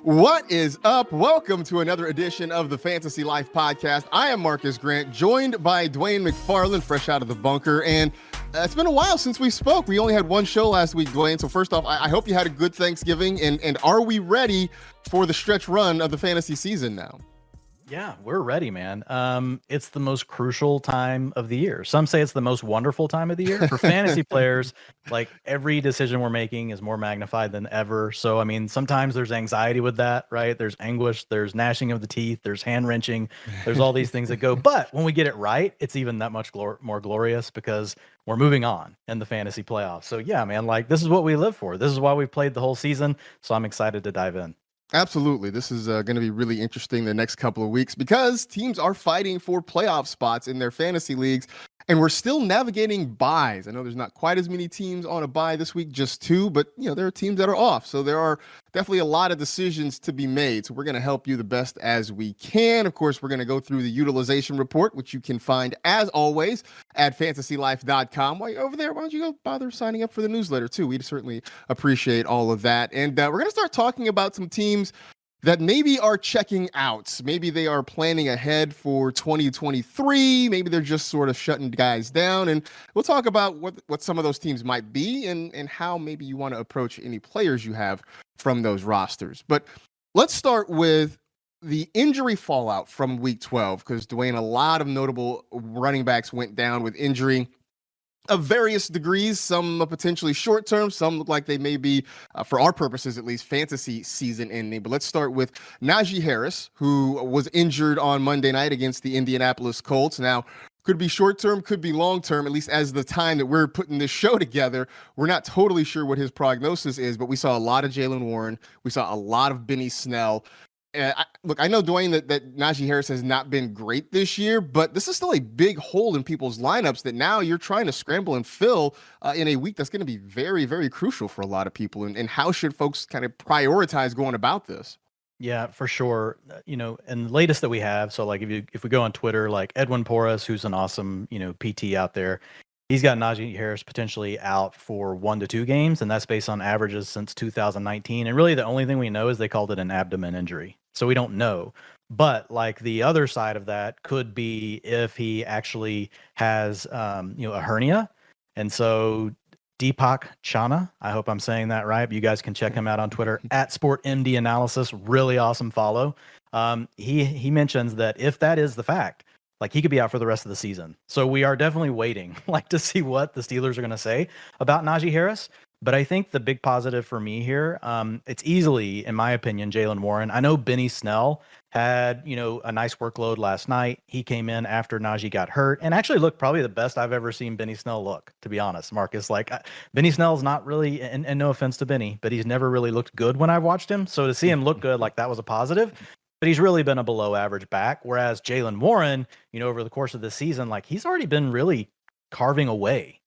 What is up? Welcome to another edition of the Fantasy Life Podcast. I am Marcas Grant, joined by Dwayne McFarland, fresh out of the bunker. And it's been a while since we spoke. We only had one show last week, Dwayne. So first off, I hope you had a good Thanksgiving. And are we ready for the stretch run of the fantasy season now? Yeah, we're ready, man. It's the most crucial time of the year. Some say it's the most wonderful time of the year for fantasy players. Like every decision we're making is more magnified than ever. So, I mean, sometimes there's anxiety with that, right? There's anguish, there's gnashing of the teeth, there's hand wrenching, there's all these things that go. But when we get it right, it's even that much more glorious because we're moving on in the fantasy playoffs. So, yeah, man, like this is what we live for. This is why we've played the whole season. So I'm excited to dive in. Absolutely. This is going to be really interesting the next couple of weeks because teams are fighting for playoff spots in their fantasy leagues, and we're still navigating buys. I know there's not quite as many teams on a buy this week, just two, but there are teams that are off. So there are definitely a lot of decisions to be made. So we're going to help you the best as we can. Of course, we're going to go through the utilization report, which you can find as always at fantasylife.com. While you're over there, why don't you go bother signing up for the newsletter too? We'd certainly appreciate all of that. And we're going to start talking about some teams that maybe are checking out. Maybe they are planning ahead for 2023. Maybe they're just sort of shutting guys down. And we'll talk about what some of those teams might be and how maybe you want to approach any players you have from those rosters. But let's start with the injury fallout from week 12, because Dwayne, a lot of notable running backs went down with injury of various degrees, some potentially short-term, some look like they may be, for our purposes at least, fantasy season ending. But let's start with Najee Harris, who was injured on Monday night against the Indianapolis Colts. Now, could be short-term, could be long-term, at least as the time that we're putting this show together. We're not totally sure what his prognosis is, but we saw a lot of Jaylen Warren. We saw a lot of Benny Snell. I know, Dwayne, that Najee Harris has not been great this year, but this is still a big hole in people's lineups that now you're trying to scramble and fill in a week that's going to be very, very crucial for a lot of people. And how should folks kind of prioritize going about this? Yeah, for sure. And the latest that we have, so like if we go on Twitter, like Edwin Porras, who's an awesome, PT out there, he's got Najee Harris potentially out for 1 to 2 games, and that's based on averages since 2019. And really the only thing we know is they called it an abdomen injury. So we don't know. But like the other side of that could be if he actually has a hernia. And so Deepak Chana, I hope I'm saying that right, but you guys can check him out on Twitter at SportMD Analysis. Really awesome follow. He mentions that if that is the fact, like he could be out for the rest of the season. So we are definitely waiting to see what the Steelers are going to say about Najee Harris. But I think the big positive for me here, it's easily, in my opinion, Jaylen Warren. I know Benny Snell had, a nice workload last night. He came in after Najee got hurt and actually looked probably the best I've ever seen Benny Snell look, to be honest, Marcus. Benny Snell's not really, and no offense to Benny, but he's never really looked good when I've watched him. So to see him look good, that was a positive. But he's really been a below average back. Whereas Jaylen Warren, over the course of the season, he's already been really carving away,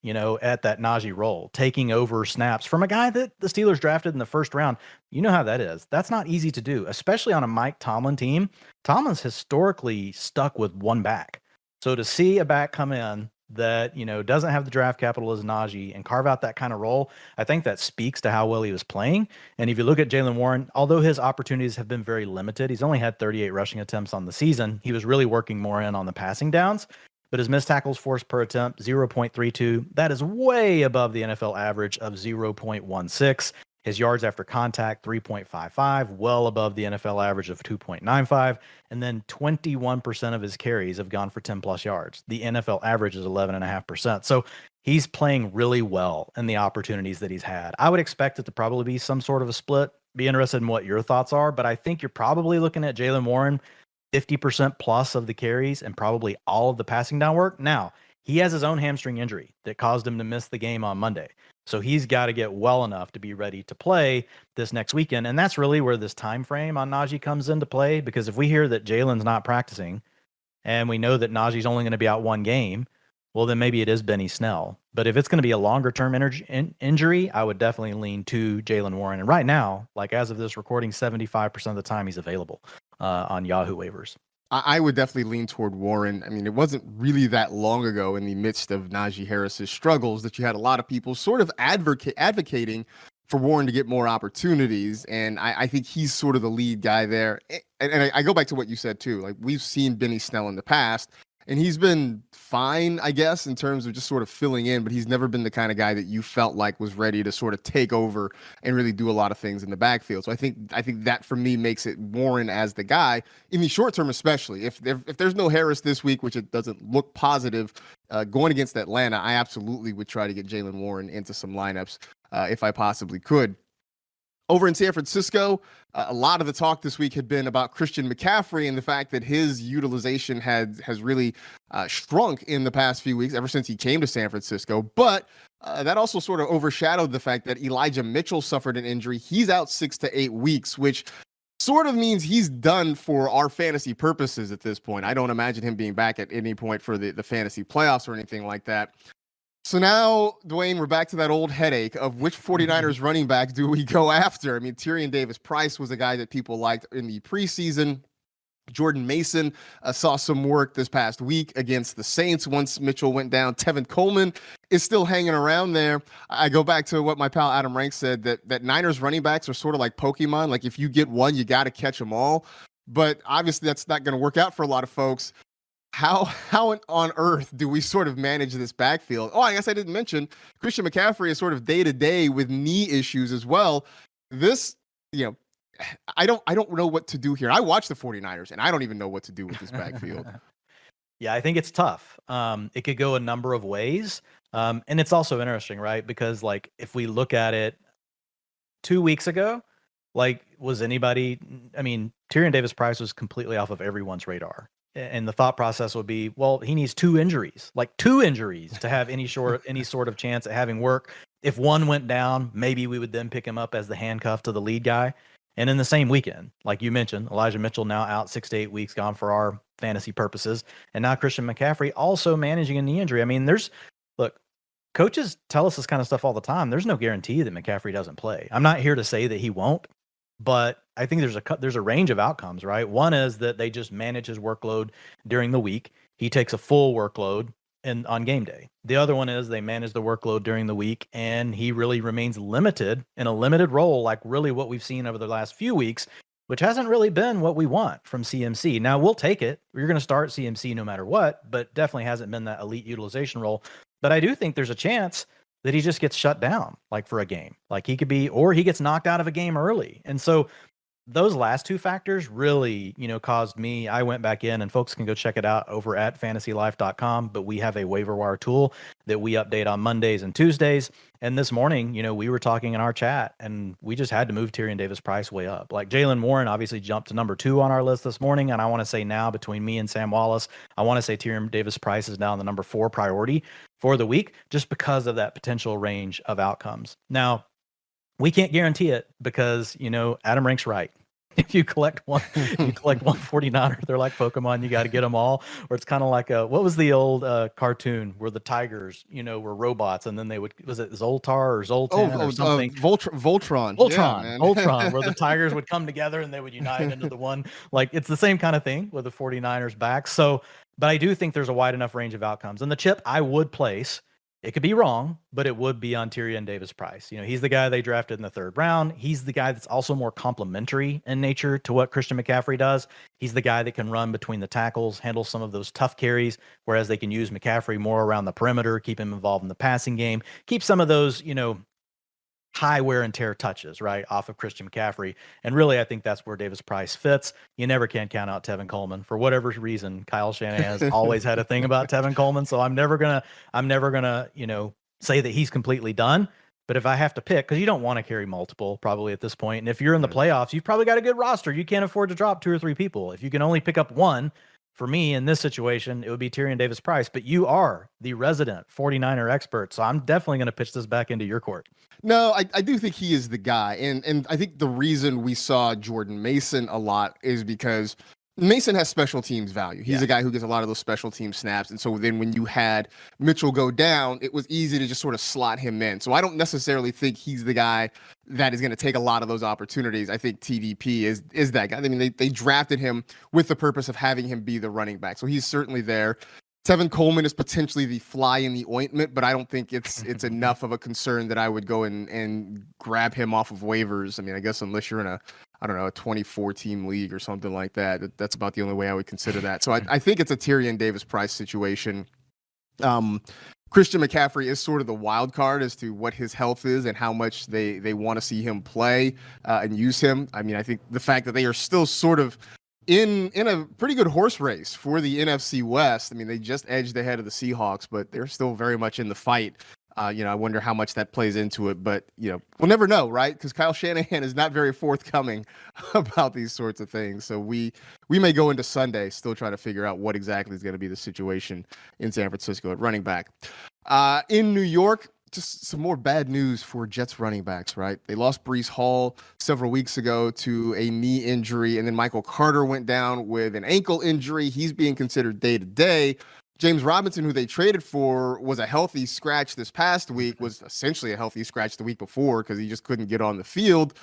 at that Najee role, taking over snaps from a guy that the Steelers drafted in the first round. You know how that is. That's not easy to do, especially on a Mike Tomlin team. Tomlin's historically stuck with one back. So to see a back come in that, doesn't have the draft capital as Najee and carve out that kind of role, I think that speaks to how well he was playing. And if you look at Jaylen Warren, although his opportunities have been very limited, he's only had 38 rushing attempts on the season. He was really working more in on the passing downs. But his missed tackles forced per attempt, 0.32. That is way above the NFL average of 0.16. His yards after contact, 3.55, well above the NFL average of 2.95. And then 21% of his carries have gone for 10-plus yards. The NFL average is 11.5%. So he's playing really well in the opportunities that he's had. I would expect it to probably be some sort of a split. Be interested in what your thoughts are. But I think you're probably looking at Jaylen Warren 50% plus of the carries and probably all of the passing down work. Now, he has his own hamstring injury that caused him to miss the game on Monday. So he's got to get well enough to be ready to play this next weekend. And that's really where this time frame on Najee comes into play, because if we hear that Jaylen's not practicing and we know that Najee's only going to be out 1 game, well, then maybe it is Benny Snell. But if it's going to be a longer-term injury, I would definitely lean to Jaylen Warren. And right now, as of this recording, 75% of the time he's available on Yahoo waivers. I would definitely lean toward Warren. I mean, it wasn't really that long ago in the midst of Najee Harris's struggles that you had a lot of people sort of advocating for Warren to get more opportunities. And I think he's sort of the lead guy there. And I go back to what you said too. Like, we've seen Benny Snell in the past, and he's been fine, I guess, in terms of just sort of filling in, but he's never been the kind of guy that you felt like was ready to sort of take over and really do a lot of things in the backfield. So I think that for me makes it Warren as the guy in the short term, especially if there's no Harris this week, which it doesn't look positive, going against Atlanta, I absolutely would try to get Jaylen Warren into some lineups if I possibly could. Over in San Francisco, a lot of the talk this week had been about Christian McCaffrey and the fact that his utilization has really shrunk in the past few weeks, ever since he came to San Francisco. But that also sort of overshadowed the fact that Elijah Mitchell suffered an injury. He's out 6 to 8 weeks, which sort of means he's done for our fantasy purposes at this point. I don't imagine him being back at any point for the fantasy playoffs or anything like that. So now, Dwayne, we're back to that old headache of which 49ers running back do we go after? I mean, Tyrion Davis-Price was a guy that people liked in the preseason. Jordan Mason saw some work this past week against the Saints once Mitchell went down. Tevin Coleman is still hanging around there. I go back to what my pal Adam Rank said, that Niners running backs are sort of like Pokemon. Like, if you get one, you got to catch them all. But obviously that's not going to work out for a lot of folks. How on earth do we sort of manage this backfield? Oh, I guess I didn't mention Christian McCaffrey is sort of day-to-day with knee issues as well. This, I don't know what to do here. I watch the 49ers, and I don't even know what to do with this backfield. Yeah, I think it's tough. It could go a number of ways. And it's also interesting, right? Because, like, if we look at it 2 weeks ago, like, was anybody, I mean, Tyrion Davis-Price was completely off of everyone's radar. And the thought process would be, well, he needs 2 injuries, like 2 injuries to have any sort of chance at having work. If one went down, maybe we would then pick him up as the handcuff to the lead guy. And in the same weekend, like you mentioned, Elijah Mitchell now out 6 to 8 weeks, gone for our fantasy purposes. And now Christian McCaffrey also managing a knee injury. I mean, look, coaches tell us this kind of stuff all the time. There's no guarantee that McCaffrey doesn't play. I'm not here to say that he won't, but I think there's a range of outcomes, right? One is that they just manage his workload during the week. He takes a full workload on game day. The other one is they manage the workload during the week, and he really remains limited in a limited role, like really what we've seen over the last few weeks, which hasn't really been what we want from CMC. Now, we'll take it. You're going to start CMC no matter what, but definitely hasn't been that elite utilization role. But I do think there's a chance that he just gets shut down, like, for a game. Like, he could be, or he gets knocked out of a game early. And so those last 2 factors really, caused me. I went back in, and folks can go check it out over at fantasylife.com, but we have a waiver wire tool that we update on Mondays and Tuesdays. And this morning, we were talking in our chat, and we just had to move Tyrion Davis-Price way up. Like, Jaylen Warren obviously jumped to number 2 on our list this morning, and I want to say now, between me and Sam Wallace, I want to say Tyrion Davis-Price is now in the number 4 priority for the week, just because of that potential range of outcomes. Now, we can't guarantee it because, Adam Rank's right. If you collect one 49er, they're like Pokemon. You got to get them all. Or it's kind of like what was the old cartoon where the tigers, were robots, and then was it Zoltar or Zoltan or something? Voltron. Yeah, Voltron, where the tigers would come together and they would unite into the one. Like, it's the same kind of thing with the 49ers back. So, but I do think there's a wide enough range of outcomes. And the chip I would place, it could be wrong, but it would be on Tyrion Davis-Price. He's the guy they drafted in the 3rd round. He's the guy that's also more complementary in nature to what Christian McCaffrey does. He's the guy that can run between the tackles, handle some of those tough carries, whereas they can use McCaffrey more around the perimeter, keep him involved in the passing game, keep some of those, high wear and tear touches, right, off of Christian McCaffrey. And really, I think that's where Davis-Price fits. You never can count out Tevin Coleman. For whatever reason, Kyle Shanahan has always had a thing about Tevin Coleman. So I'm never gonna, say that he's completely done. But if I have to pick, because you don't want to carry multiple probably at this point. And if you're in the playoffs, you've probably got a good roster. You can't afford to drop 2 or 3 people. If you can only pick up one, for me in this situation, it would be Tyrion Davis-Price. But you are the resident 49er expert. So I'm definitely going to pitch this back into your court. No, I do think he is the guy. And I think the reason we saw Jordan Mason a lot is because Mason has special teams value. He's a guy who gets a lot of those special team snaps. And so then when you had Mitchell go down, it was easy to just sort of slot him in. So I don't necessarily think he's the guy that is going to take a lot of those opportunities. I think TDP is that guy. I mean, they drafted him with the purpose of having him be the running back. So he's certainly there. Tevin Coleman is potentially the fly in the ointment, but I don't think it's enough of a concern that I would go and grab him off of waivers. I mean, I guess unless you're in a 24 team league or something like that, that's about the only way I would consider that. So I think it's a Tyrion Davis-Price situation. Christian McCaffrey is sort of the wild card as to what his health is and how much they want to see him play and use him. I mean, I think the fact that they are still sort of in a pretty good horse race for the NFC West. I mean, they just edged ahead of the Seahawks, but they're still very much in the fight. I wonder how much that plays into it, but we'll never know, right? Because Kyle Shanahan is not very forthcoming about these sorts of things. So we may go into Sunday still trying to figure out what exactly is going to be the situation in San Francisco at running back. In New York, just some more bad news for Jets running backs, right? They lost Breece Hall several weeks ago to a knee injury, and then Michael Carter went down with an ankle injury. He's being considered day-to-day. James Robinson, who they traded for, was a healthy scratch this past week, was essentially a healthy scratch the week before because he just couldn't get on the field.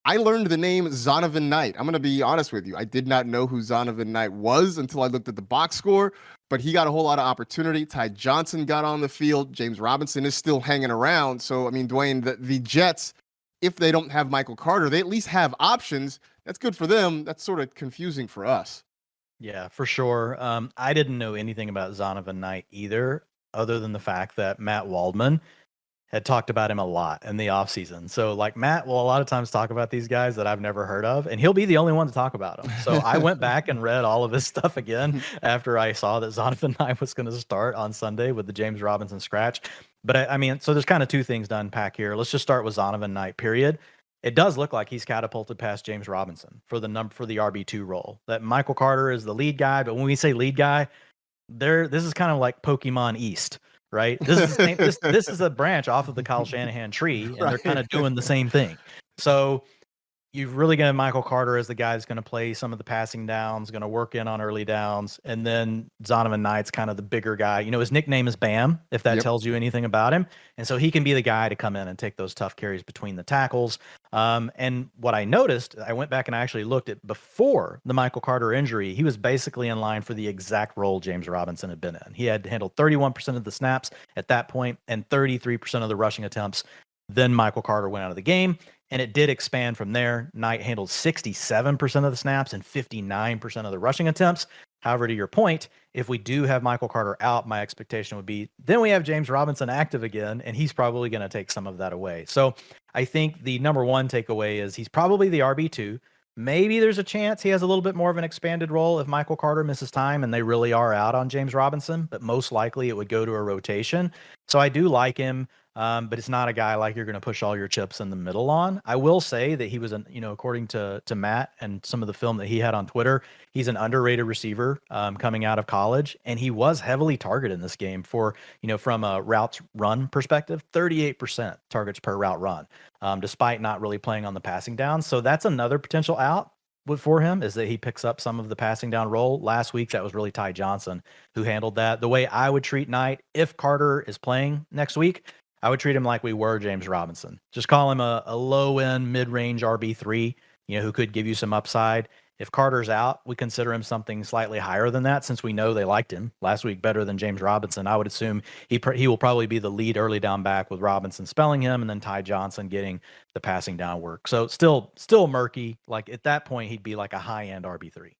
I learned the name Zonovan Knight. I'm going to be honest with you. I did not know who Zonovan Knight was until I looked at the box score, but he got a whole lot of opportunity. Ty Johnson got on the field. James Robinson is still hanging around. So, I mean, Dwayne, the Jets, if they don't have Michael Carter, they at least have options. That's good for them. That's sort of confusing for us. Yeah, for sure. I didn't know anything about Zonovan Knight either, other than the fact that Matt Waldman had talked about him a lot in the offseason. So like Matt will a lot of times talk about these guys that I've never heard of, and he'll be the only one to talk about them. So I went back and read all of his stuff again after I saw that Zonovan Knight was going to start on Sunday with the James Robinson scratch. But I mean, so there's kind of two things to unpack here. Let's just start with Zonovan Knight, period. It does look like he's catapulted past James Robinson for the RB2 role. That Michael Carter is the lead guy, but when we say lead guy, this is kind of like Pokemon East, right? This is the same, this is a branch off of the Kyle Shanahan tree, and they're kind of doing the same thing. So you've really got Michael Carter as the guy that's going to play some of the passing downs, going to work in on early downs, and then Zonovan Knight's kind of the bigger guy. His nickname is Bam, if that tells you anything about him. And so he can be the guy to come in and take those tough carries between the tackles. And what I noticed, I went back and I actually looked at before the Michael Carter injury, he was basically in line for the exact role James Robinson had been in. He had handled 31% of the snaps at that point and 33% of the rushing attempts. Then Michael Carter went out of the game, and it did expand from there. Knight handled 67% of the snaps and 59% of the rushing attempts. However, to your point, if we do have Michael Carter out, my expectation would be then we have James Robinson active again, and he's probably going to take some of that away. So I think the number one takeaway is he's probably the RB2. Maybe there's a chance he has a little bit more of an expanded role if Michael Carter misses time and they really are out on James Robinson, but most likely it would go to a rotation. So I do like him. But it's not a guy like you're going to push all your chips in the middle on. I will say that he was, according to Matt and some of the film that he had on Twitter, he's an underrated receiver coming out of college, and he was heavily targeted in this game for, from a routes run perspective, 38% targets per route run, despite not really playing on the passing down. So that's another potential out for him, is that he picks up some of the passing down role. Last week, that was really Ty Johnson who handled that. The way I would treat Knight, if Carter is playing next week, I would treat him like we were James Robinson. Just call him a low-end, mid-range RB3, who could give you some upside. If Carter's out, we consider him something slightly higher than that, since we know they liked him last week better than James Robinson. I would assume he will probably be the lead early down back, with Robinson spelling him and then Ty Johnson getting the passing down work. So still murky. Like at that point, he'd be like a high-end RB3.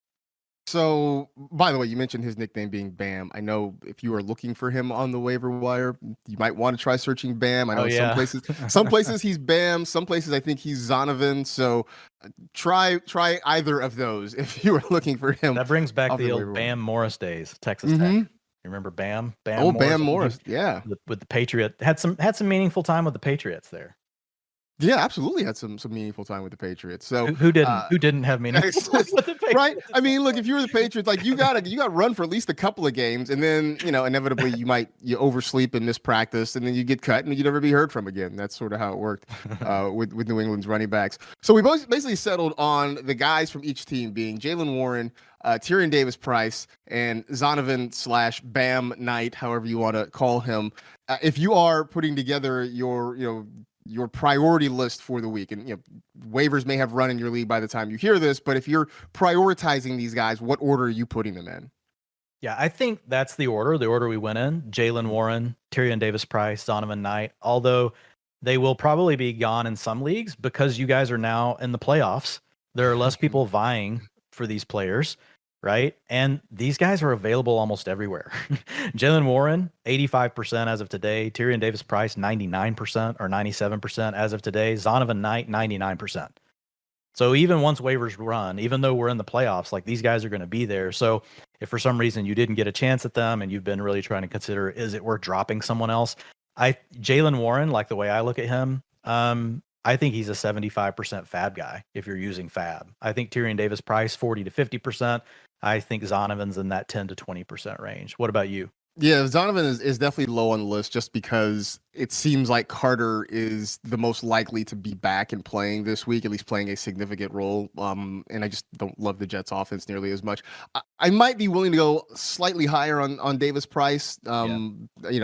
So, by the way, you mentioned his nickname being Bam. I know if you are looking for him on the waiver wire, you might want to try searching Bam. I know some places he's Bam, some places I think he's Zonovan. So try either of those if you are looking for him. That brings back the old Bam Morris days, Texas Tech. You remember Bam? Bam Morris, yeah. With the Patriot, had some meaningful time with the Patriots there. Yeah, absolutely had some meaningful time with the Patriots. So who didn't have meaningful time with the Patriots? Right? I mean, look, if you were the Patriots, like you gotta run for at least a couple of games, and then inevitably you oversleep and miss practice, and then you get cut and you never be heard from again. That's sort of how it worked with New England's running backs. So we both basically settled on the guys from each team being Jaylen Warren, Tyrion Davis-Price, and Zonovan/Bam Knight, however you want to call him. If you are putting together your priority list for the week, and waivers may have run in your league by the time you hear this, but if you're prioritizing these guys, what order are you putting them in? Yeah, I think that's the order we went in. Jalen Warren, Tyrion Davis-Price, Donovan Knight, although they will probably be gone in some leagues because you guys are now in the playoffs. There are less people vying for these players, right? And these guys are available almost everywhere. Jalen Warren, 85% as of today. Tyrion Davis-Price, 99% or 97% as of today. Donovan Knight, 99%. So even once waivers run, even though we're in the playoffs, like these guys are going to be there. So if for some reason you didn't get a chance at them and you've been really trying to consider, is it worth dropping someone else? Jalen Warren, like the way I look at him, I think he's a 75% fab guy if you're using fab. I think Tyrion Davis-Price, 40 to 50%. I think Zonovan's in that 10 to 20% range. What about you? Yeah, Donovan is definitely low on the list just because it seems like Carter is the most likely to be back and playing this week, at least playing a significant role. And I just don't love the Jets offense nearly as much. I might be willing to go slightly higher on Davis-Price,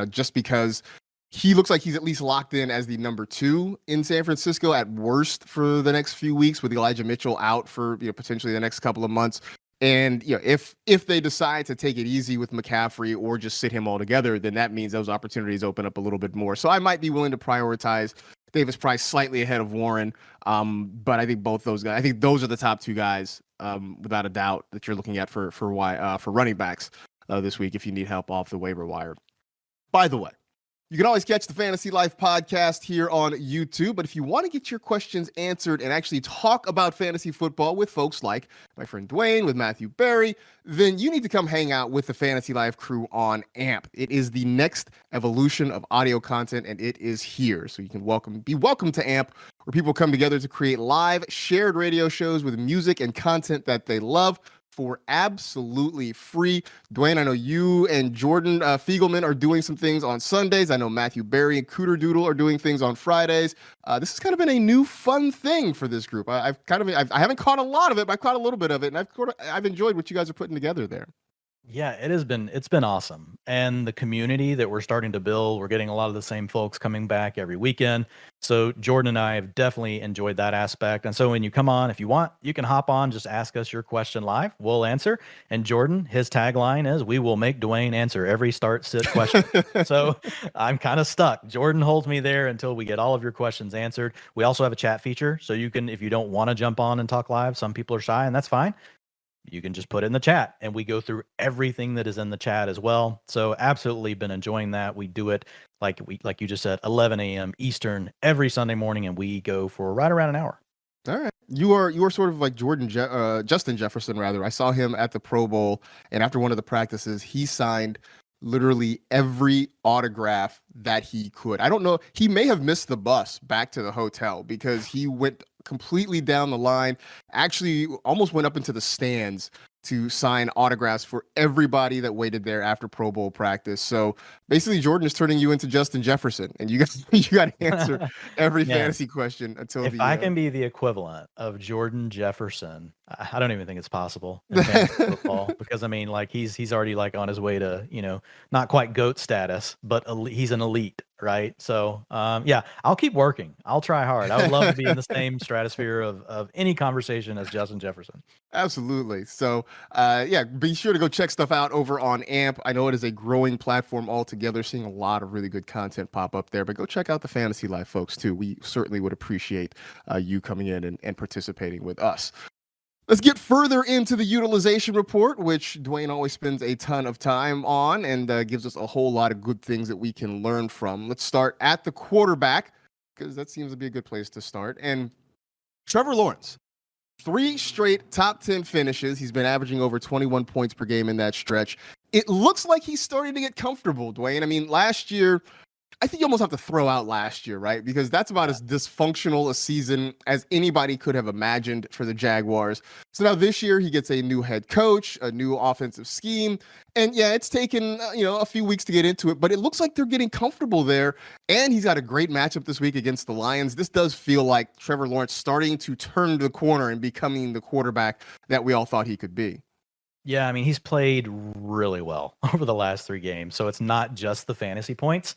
just because he looks like he's at least locked in as the number 2 in San Francisco at worst for the next few weeks, with Elijah Mitchell out for potentially the next couple of months. And if they decide to take it easy with McCaffrey or just sit him altogether, then that means those opportunities open up a little bit more. So I might be willing to prioritize Davis-Price slightly ahead of Warren. But I think both those guys, I think those are the top 2 guys, without a doubt, that you're looking at for running backs this week if you need help off the waiver wire. By the way, you can always catch the Fantasy Life podcast here on YouTube, but if you want to get your questions answered and actually talk about fantasy football with folks like my friend Dwayne, with Matthew Berry, then you need to come hang out with the Fantasy Life crew on AMP. It is the next evolution of audio content, and it is here. So you can be welcome to AMP, where people come together to create live, shared radio shows with music and content that they love, for absolutely free. Dwayne, I know you and Jordan Fiegelman are doing some things on Sundays. I know Matthew Berry and Cooter Doodle are doing things on Fridays. This has kind of been a new fun thing for this group. I haven't caught a lot of it, but I've caught a little bit of it, and I've enjoyed what you guys are putting together there. Yeah, it's been awesome. And the community that we're starting to build, we're getting a lot of the same folks coming back every weekend. So Jordan and I have definitely enjoyed that aspect. And so when you come on, if you want, you can hop on, just ask us your question live. We'll answer. And Jordan, his tagline is, we will make Dwayne answer every start sit question. So I'm kind of stuck. Jordan holds me there until we get all of your questions answered. We also have a chat feature. So you can, if you don't want to jump on and talk live, some people are shy, and that's fine. You can just put it in the chat and we go through everything that is in the chat as well. So absolutely been enjoying that. We do it like you just said, 11 a.m. Eastern every Sunday morning, and we go for right around an hour. All right. You are sort of like Justin Jefferson, rather. I saw him at the Pro Bowl, and after one of the practices, he signed literally every autograph that he could. I don't know. He may have missed the bus back to the hotel because he went completely down the line, actually almost went up into the stands to sign autographs for everybody that waited there after Pro Bowl practice. So basically, Jordan is turning you into Justin Jefferson, and you got to answer every fantasy question until if I can be the equivalent of Jordan Jefferson, I don't even think it's possible in fantasy football, because I mean, like he's already like on his way to, not quite GOAT status, but he's an elite, right? So yeah, I'll keep working. I'll try hard. I would love to be in the same stratosphere of any conversation as Justin Jefferson. Absolutely. So yeah, be sure to go check stuff out over on AMP. I know it is a growing platform altogether, seeing a lot of really good content pop up there, but go check out the Fantasy Life folks too. We certainly would appreciate you coming in and participating with us. Let's get further into the utilization report, which Dwayne always spends a ton of time on and gives us a whole lot of good things that we can learn from. Let's start at the quarterback, because that seems to be a good place to start. And Trevor Lawrence, 3 straight top 10 finishes. He's been averaging over 21 points per game in that stretch. It looks like he's starting to get comfortable, Dwayne. I mean, last year, I think you almost have to throw out last year, right? Because that's about as dysfunctional a season as anybody could have imagined for the Jaguars. So now this year he gets a new head coach, a new offensive scheme. And yeah, it's taken, a few weeks to get into it, but it looks like they're getting comfortable there. And he's got a great matchup this week against the Lions. This does feel like Trevor Lawrence starting to turn the corner and becoming the quarterback that we all thought he could be. Yeah, I mean, he's played really well over the last 3 games. So it's not just the fantasy points.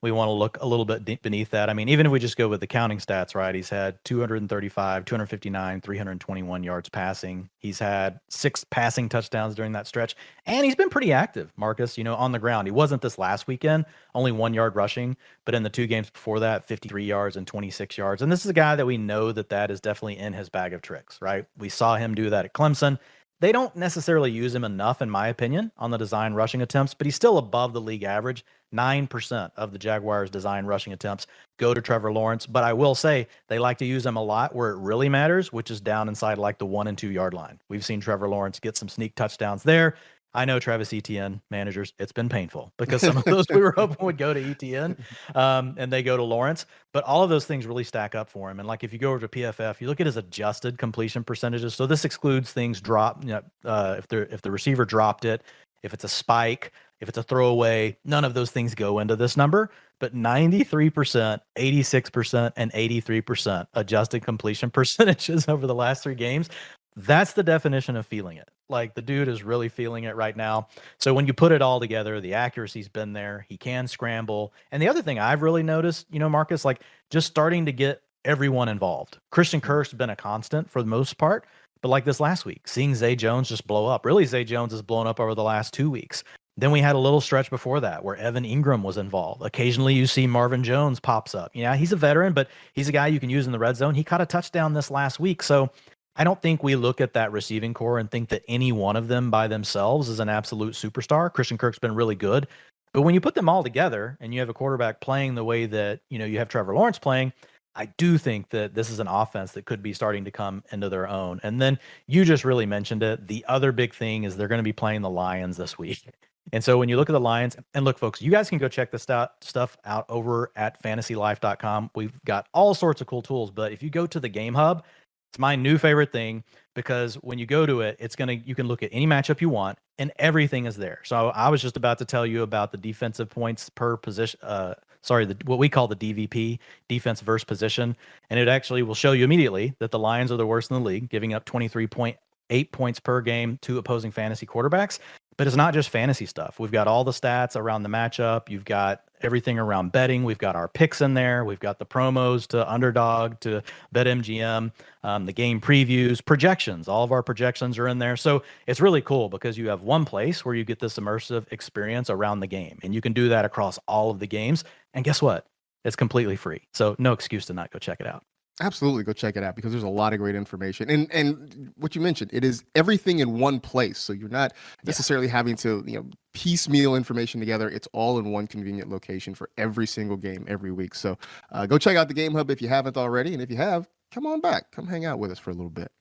we want to look a little bit beneath that. I mean, even if we just go with the counting stats, right? He's had 235, 259, 321 yards passing. He's had 6 passing touchdowns during that stretch, and he's been pretty active, Marcus, on the ground. He wasn't this last weekend, only 1 yard rushing, but in the 2 games before that, 53 yards and 26 yards. And this is a guy that we know that is definitely in his bag of tricks, right? We saw him do that at Clemson. They don't necessarily use him enough, in my opinion, on the design rushing attempts, but he's still above the league average. 9% of the Jaguars' design rushing attempts go to Trevor Lawrence. But I will say they like to use him a lot where it really matters, which is down inside like the 1 and 2 yard line. We've seen Trevor Lawrence get some sneak touchdowns there. I know Travis Etienne managers, it's been painful because some of those we were hoping would go to Etienne and they go to Lawrence. But all of those things really stack up for him. And like if you go over to PFF, you look at his adjusted completion percentages. So this excludes things drop, if the receiver dropped it, if it's a spike, if it's a throwaway, none of those things go into this number. But 93%, 86%, and 83% adjusted completion percentages over the last 3 games. That's the definition of feeling it. Like the dude is really feeling it right now. So when you put it all together, the accuracy's been there. He can scramble. And the other thing I've really noticed, Marcus, like just starting to get everyone involved. Christian Kirk's been a constant for the most part. But like this last week, seeing Zay Jones just blow up. Really, Zay Jones has blown up over the last 2 weeks. Then we had a little stretch before that where Evan Ingram was involved. Occasionally you see Marvin Jones pops up. Yeah, he's a veteran, but he's a guy you can use in the red zone. He caught a touchdown this last week. So I don't think we look at that receiving core and think that any one of them by themselves is an absolute superstar. Christian Kirk's been really good. But when you put them all together and you have a quarterback playing the way that, you have Trevor Lawrence playing, I do think that this is an offense that could be starting to come into their own. And then you just really mentioned it. The other big thing is they're going to be playing the Lions this week. And so when you look at the Lions, and look, folks, you guys can go check this stuff out over at fantasylife.com. We've got all sorts of cool tools. But if you go to the Game Hub, it's my new favorite thing because when you go to it, you can look at any matchup you want and everything is there. So I was just about to tell you about the defensive points per position. What we call the DVP, defense versus position. And it actually will show you immediately that the Lions are the worst in the league, giving up 23.8 points per game to opposing fantasy quarterbacks. But it's not just fantasy stuff. We've got all the stats around the matchup. You've got everything around betting. We've got our picks in there. We've got the promos to Underdog, to BetMGM, the game previews, projections. All of our projections are in there. So it's really cool because you have one place where you get this immersive experience around the game. And you can do that across all of the games. And guess what? It's completely free. So no excuse to not go check it out. Absolutely, go check it out because there's a lot of great information. And what you mentioned, it is everything in one place. So you're not necessarily having to, piecemeal information together. It's all in one convenient location for every single game every week. So go check out the Game Hub if you haven't already. And if you have, come on back. Come hang out with us for a little bit.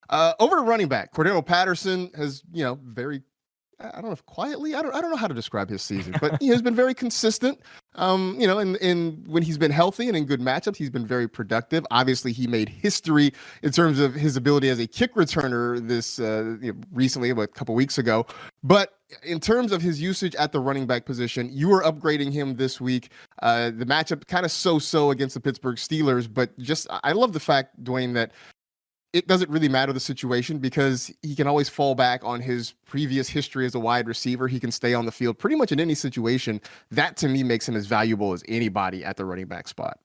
Over to running back, Cordarrelle Patterson has, very, I don't know if quietly, I don't know how to describe his season, but he has been very consistent. In when he's been healthy and in good matchups, he's been very productive. Obviously, he made history in terms of his ability as a kick returner this recently, about a couple weeks ago. But in terms of his usage at the running back position, you are upgrading him this week. The matchup kind of so-so against the Pittsburgh Steelers, but I love the fact, Dwayne, that it doesn't really matter the situation because he can always fall back on his previous history as a wide receiver. He can stay on the field pretty much in any situation. That to me makes him as valuable as anybody at the running back spot.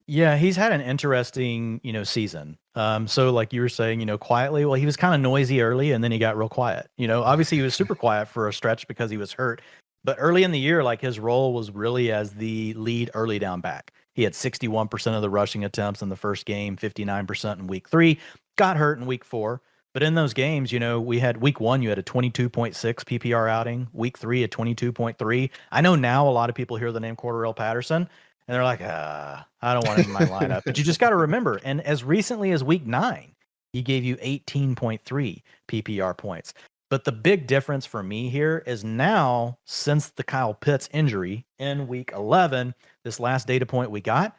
Yeah, he's had an interesting, season. So like you were saying, quietly, well, he was kind of noisy early and then he got real quiet. Obviously he was super quiet for a stretch because he was hurt. But early in the year, like his role was really as the lead early down back. He had 61% of the rushing attempts in the first game, 59% in week 3. Got hurt in week 4, but in those games, we had week 1, you had a 22.6 PPR outing, week 3, a 22.3. I know now a lot of people hear the name Cordarrelle Patterson and they're like, I don't want him in my lineup, but you just got to remember. And as recently as week 9, he gave you 18.3 PPR points. But the big difference for me here is now, since the Kyle Pitts injury in week 11, this last data point we got,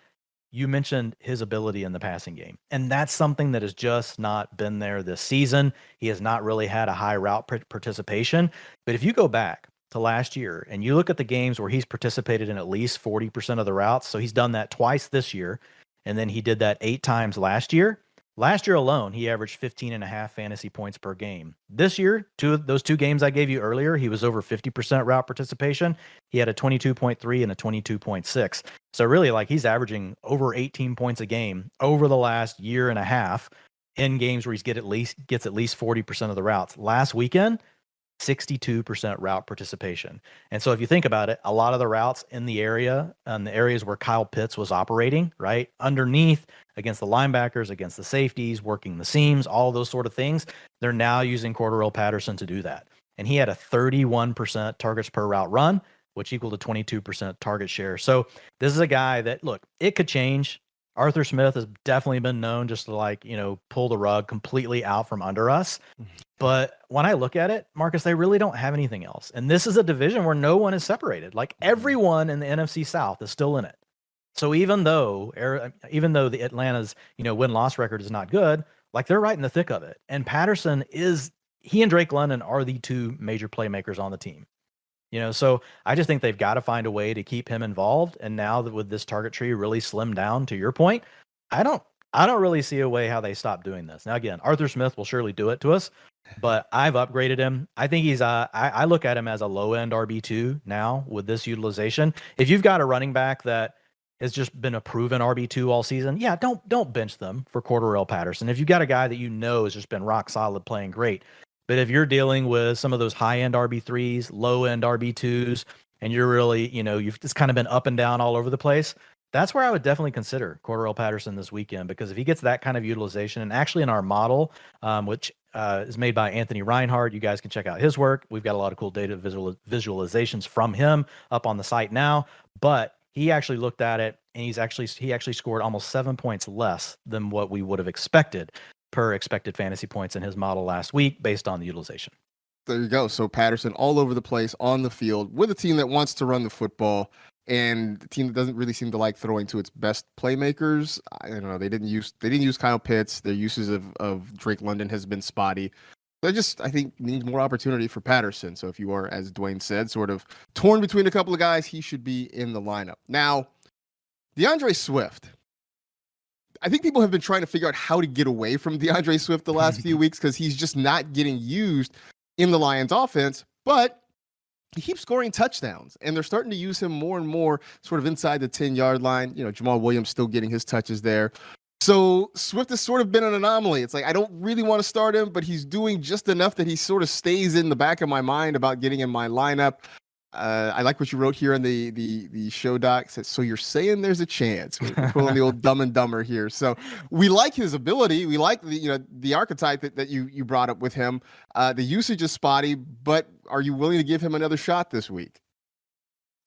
you mentioned his ability in the passing game. And that's something that has just not been there this season. He has not really had a high route participation. But if you go back to last year and you look at the games where he's participated in at least 40% of the routes, so he's done that twice this year, and then he did that 8 times last year, Last year alone, he averaged 15.5 fantasy points per game. This year, those two games I gave you earlier, he was over 50% route participation. He had a 22.3 and a 22.6. So really, like, he's averaging over 18 points a game over the last year and a half in games where he gets at least 40% of the routes. Last weekend, 62% route participation. And so if you think about it, a lot of the routes in the areas where Kyle Pitts was operating, right, underneath, against the linebackers, against the safeties, working the seams, all those sort of things, they're now using Cordarrelle Patterson to do that. And he had a 31% targets per route run, which equaled to 22% target share. So this is a guy that, look, it could change. Arthur Smith has definitely been known just to, like, pull the rug completely out from under us. But when I look at it, Marcus, they really don't have anything else. And this is a division where no one is separated. Like, everyone in the NFC South is still in it. So even though the Atlanta's, win-loss record is not good, like, they're right in the thick of it. And Patterson he and Drake London are the two major playmakers on the team. So I just think they've got to find a way to keep him involved. And now that with this target tree really slimmed down, to your point, I don't really see a way how they stop doing this. Now, again, Arthur Smith will surely do it to us, but I've upgraded him. I think he's I look at him as a low-end RB2 now with this utilization. If you've got a running back that has just been a proven RB2 all season, yeah, don't bench them for Cordarrelle Patterson. If you've got a guy that has just been rock solid, playing great. But if you're dealing with some of those high-end RB3s, low-end RB2s, and you're really, you've just kind of been up and down all over the place, that's where I would definitely consider Cordarrelle Patterson this weekend, because if he gets that kind of utilization, and actually in our model, which is made by Anthony Reinhardt, you guys can check out his work. We've got a lot of cool data visualizations from him up on the site now, but he actually looked at it, and he actually scored almost 7 points less than what we would have expected per expected fantasy points in his model last week based on the utilization. There you go. So Patterson all over the place on the field with a team that wants to run the football, and the team that doesn't really seem to like throwing to its best playmakers. I don't know. They didn't use Kyle Pitts. Their uses of Drake London has been spotty. I think needs more opportunity for Patterson. So if you are, as Dwayne said, sort of torn between a couple of guys, he should be in the lineup. Now, DeAndre Swift. I think people have been trying to figure out how to get away from DeAndre Swift the last few weeks, because he's just not getting used in the Lions offense, but he keeps scoring touchdowns, and they're starting to use him more and more sort of inside the 10-yard line. Jamal Williams still getting his touches there. So Swift has sort of been an anomaly. It's like, I don't really want to start him, but he's doing just enough that he sort of stays in the back of my mind about getting in my lineup. I like what you wrote here in the show doc. So you're saying there's a chance. We're pulling the old Dumb and Dumber here. So we like his ability. We like the archetype that you brought up with him. The usage is spotty, but are you willing to give him another shot this week?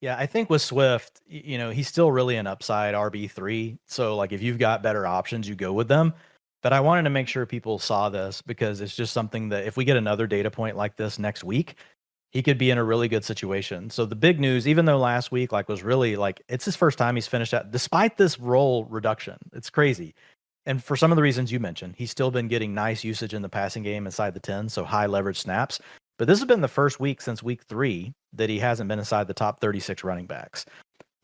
Yeah, I think with Swift, he's still really an upside RB3. So, like, if you've got better options, you go with them. But I wanted to make sure people saw this, because it's just something that if we get another data point like this next week, he could be in a really good situation. So the big news, even though last week was really it's his first time he's finished out, despite this role reduction. It's crazy. And for some of the reasons you mentioned, he's still been getting nice usage in the passing game inside the 10, so high leverage snaps. But this has been the first week since week 3 that he hasn't been inside the top 36 running backs.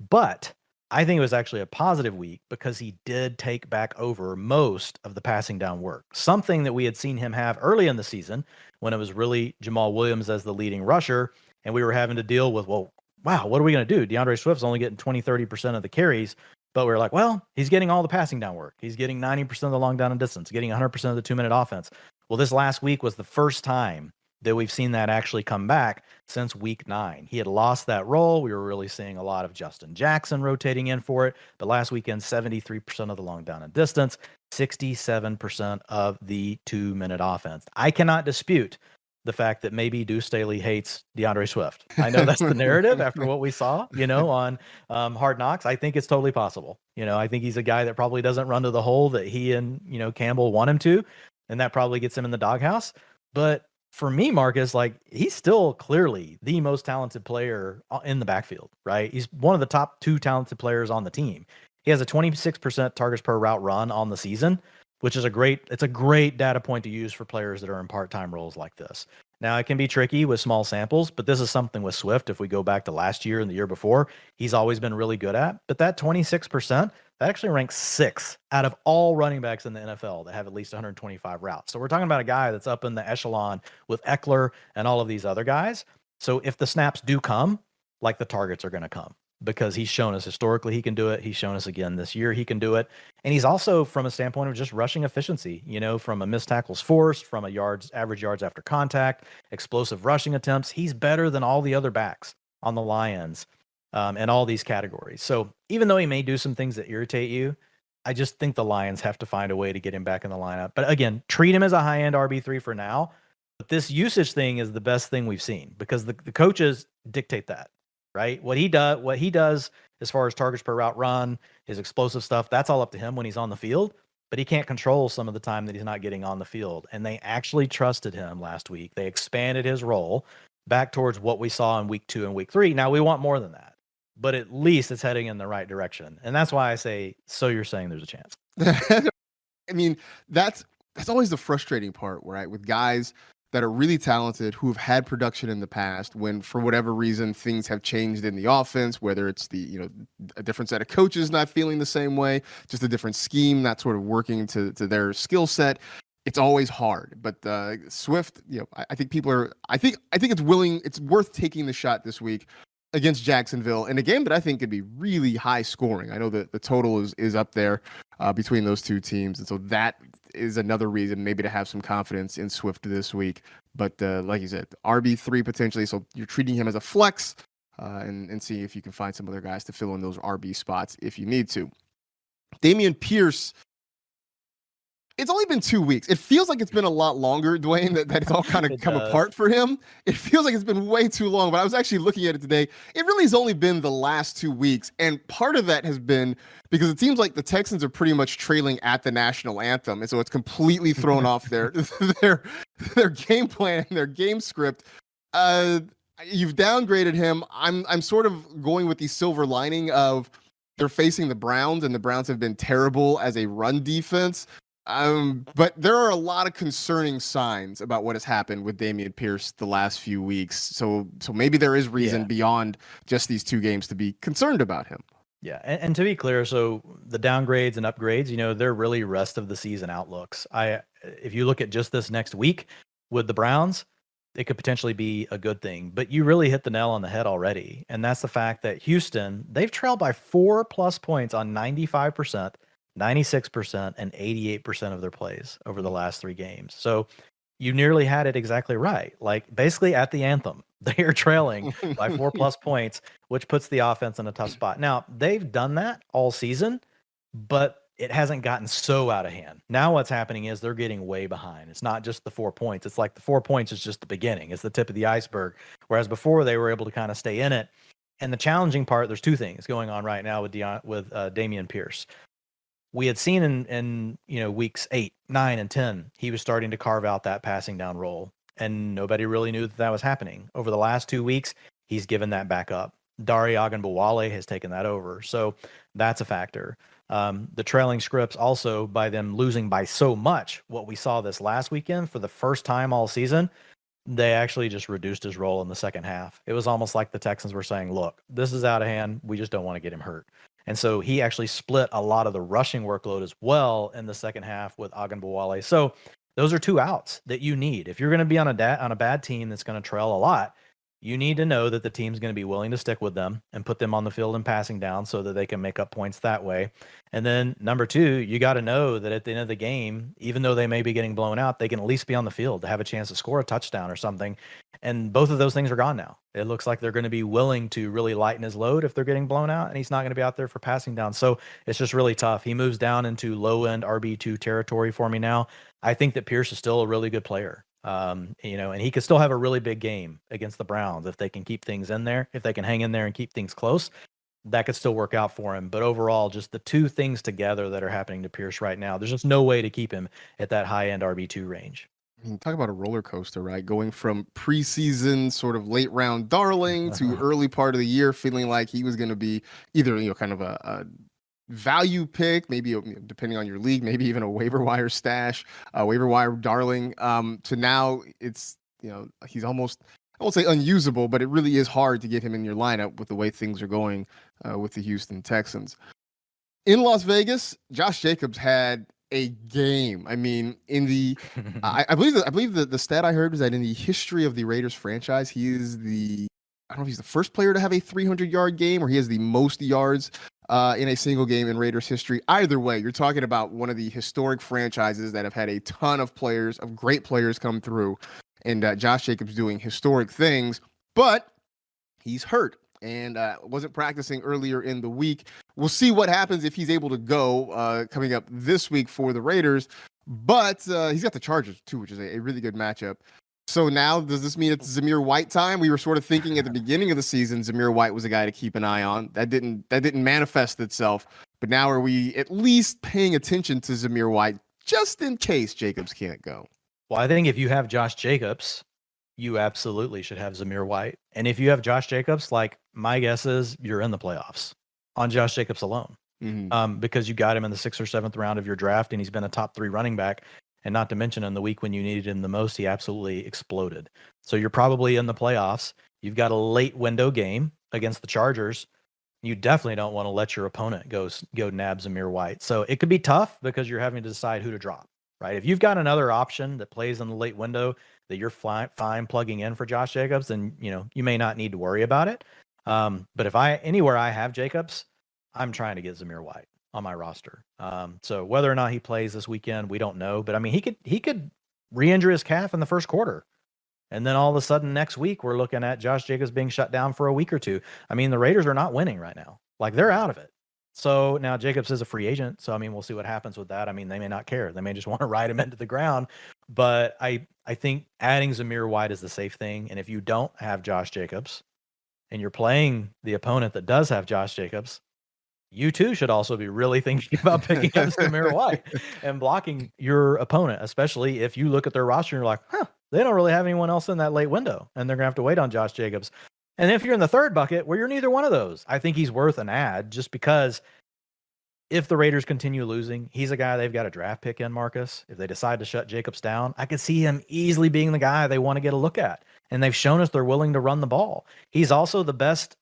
But I think it was actually a positive week, because he did take back over most of the passing down work, something that we had seen him have early in the season when it was really Jamal Williams as the leading rusher, and we were having to deal with, well, wow, what are we going to do? DeAndre Swift's only getting 20-30% of the carries, but we were like, well, he's getting all the passing down work. He's getting 90% of the long down and distance, getting 100% of the 2-minute offense. Well, this last week was the first time that we've seen that actually come back since week 9. He had lost that role. We were really seeing a lot of Justin Jackson rotating in for it. But last weekend, 73% of the long down and distance, 67% of the 2-minute offense. I cannot dispute the fact that maybe Deuce Staley hates DeAndre Swift. I know that's the narrative after what we saw, on Hard Knocks. I think it's totally possible. I think he's a guy that probably doesn't run to the hole that he and, Campbell want him to, and that probably gets him in the doghouse. But for me, Marcus, he's still clearly the most talented player in the backfield, right? He's one of the top 2 talented players on the team. He has a 26% targets per route run on the season, which is a great data point to use for players that are in part-time roles like this. Now, it can be tricky with small samples, but this is something with Swift. If we go back to last year and the year before, he's always been really good at. But that 26%, that actually ranks 6th out of all running backs in the NFL that have at least 125 routes. So we're talking about a guy that's up in the echelon with Eckler and all of these other guys. So if the snaps do come, like, the targets are going to come, because he's shown us historically he can do it. He's shown us again this year he can do it. And he's also, from a standpoint of just rushing efficiency, from a missed tackles forced, from a average yards after contact, explosive rushing attempts, he's better than all the other backs on the Lions, and all these categories. So even though he may do some things that irritate you, I just think the Lions have to find a way to get him back in the lineup. But again, treat him as a high-end RB3 for now. But this usage thing is the best thing we've seen, because the coaches dictate that. Right? What he does as far as targets per route run, his explosive stuff, that's all up to him when he's on the field, but he can't control some of the time that he's not getting on the field. And they actually trusted him last week. They expanded his role back towards what we saw in week 2 and week 3. Now we want more than that, but at least it's heading in the right direction. And that's why I say, so you're saying there's a chance. I mean, that's always the frustrating part, right? With guys that are really talented, who have had production in the past, when for whatever reason things have changed in the offense, whether it's a different set of coaches not feeling the same way, just a different scheme not sort of working to their skill set. It's always hard. But Swift, I think it's worth taking the shot this week against Jacksonville in a game that I think could be really high scoring. I know that the total is up there between those two teams, and so that is another reason maybe to have some confidence in Swift this week. But like you said, RB3 potentially, so you're treating him as a flex, and see if you can find some other guys to fill in those RB spots if you need to. Damien Pierce, it's only been 2 weeks. It feels like it's been a lot longer, Dwayne, that it's all kind of come apart for him. It feels like it's been way too long, but I was actually looking at it today. It really has only been the last 2 weeks. And part of that has been because it seems like the Texans are pretty much trailing at the national anthem. And so it's completely thrown off their game plan and their game script. You've downgraded him. I'm sort of going with the silver lining of they're facing the Browns, and the Browns have been terrible as a run defense. But there are a lot of concerning signs about what has happened with Damien Pierce the last few weeks. So maybe there is reason beyond just these 2 games to be concerned about him. Yeah, and to be clear, so the downgrades and upgrades, they're really rest of the season outlooks. If you look at just this next week with the Browns, it could potentially be a good thing. But you really hit the nail on the head already, and that's the fact that Houston, they've trailed by 4+ points on 95%. 96% and 88% of their plays over the last 3 games. So you nearly had it exactly right. Like, basically at the anthem, they are trailing by 4+ points, which puts the offense in a tough spot. Now, they've done that all season, but it hasn't gotten so out of hand. Now what's happening is they're getting way behind. It's not just the 4 points. It's like the 4 points is just the beginning. It's the tip of the iceberg. Whereas before they were able to kind of stay in it. And the challenging part, there's 2 things going on right now with Damien Pierce. We had seen in weeks 8, 9, and 10, he was starting to carve out that passing down role, and nobody really knew that was happening. Over the last 2 weeks, he's given that back up. Dare Ogunbowale has taken that over, so that's a factor. The trailing scripts also, by them losing by so much, what we saw this last weekend for the first time all season, they actually just reduced his role in the second half. It was almost like the Texans were saying, look, this is out of hand. We just don't want to get him hurt. And so he actually split a lot of the rushing workload as well in the second half with Ogunbowale. So those are 2 outs that you need. If you're going to be on a bad team that's going to trail a lot, you need to know that the team's going to be willing to stick with them and put them on the field and passing down so that they can make up points that way. And then number 2, you got to know that at the end of the game, even though they may be getting blown out, they can at least be on the field to have a chance to score a touchdown or something. And both of those things are gone now. It looks like they're going to be willing to really lighten his load if they're getting blown out, and he's not going to be out there for passing down. So it's just really tough. He moves down into low-end RB2 territory for me now. I think that Pierce is still a really good player. And he could still have a really big game against the Browns if they can keep things in there, if they can hang in there and keep things close. That could still work out for him. But overall, just the 2 things together that are happening to Pierce right now, there's just no way to keep him at that high-end RB2 range. I mean, talk about a roller coaster, right? Going from preseason sort of late round darling to early part of the year feeling like he was going to be either, kind of a value pick, maybe depending on your league, maybe even a waiver wire stash, waiver wire darling, to now it's he's almost, I won't say unusable, but it really is hard to get him in your lineup with the way things are going with the Houston Texans. In Las Vegas, Josh Jacobs had a game. I mean, I believe the stat I heard was that in the history of the Raiders franchise, he is I don't know if he's the first player to have a 300-yard game or he has the most yards in a single game in Raiders history. Either way, you're talking about one of the historic franchises that have had a ton of great players come through, and Josh Jacobs doing historic things, but he's hurt and wasn't practicing earlier in the week. We'll see what happens if he's able to go coming up this week for the Raiders. But he's got the Chargers, too, which is a really good matchup. So now, does this mean it's Zamir White time? We were sort of thinking at the beginning of the season, Zamir White was a guy to keep an eye on. That didn't manifest itself. But now are we at least paying attention to Zamir White just in case Jacobs can't go? Well, I think if you have Josh Jacobs, you absolutely should have Zamir White. And if you have Josh Jacobs, like my guess is you're in the playoffs on Josh Jacobs alone. Because you got him in the 6th or 7th round of your draft and he's been a top 3 running back. And not to mention in the week when you needed him the most, he absolutely exploded. So you're probably in the playoffs. You've got a late window game against the Chargers. You definitely don't want to let your opponent go nab Zamir White. So it could be tough because you're having to decide who to drop, right? If you've got another option that plays in the late window that you're fine plugging in for Josh Jacobs, then you may not need to worry about it. But if anywhere I have Jacobs, I'm trying to get Zamir White on my roster. So whether or not he plays this weekend, we don't know. But I mean, he could re-injure his calf in the first quarter. And then all of a sudden next week, we're looking at Josh Jacobs being shut down for a week or two. I mean, the Raiders are not winning right now. Like, they're out of it. So now Jacobs is a free agent. So, I mean, we'll see what happens with that. I mean, they may not care. They may just want to ride him into the ground. But I think adding Zamir White is the safe thing. And if you don't have Josh Jacobs and you're playing the opponent that does have Josh Jacobs, you too should also be really thinking about picking up Zamir White and blocking your opponent, especially if you look at their roster and you're like, they don't really have anyone else in that late window, and they're going to have to wait on Josh Jacobs. And if you're in the third bucket where you're neither one of those, I think he's worth an add just because if the Raiders continue losing, he's a guy they've got a draft pick in, Marcus. If they decide to shut Jacobs down, I could see him easily being the guy they want to get a look at. And they've shown us they're willing to run the ball. He's also the best,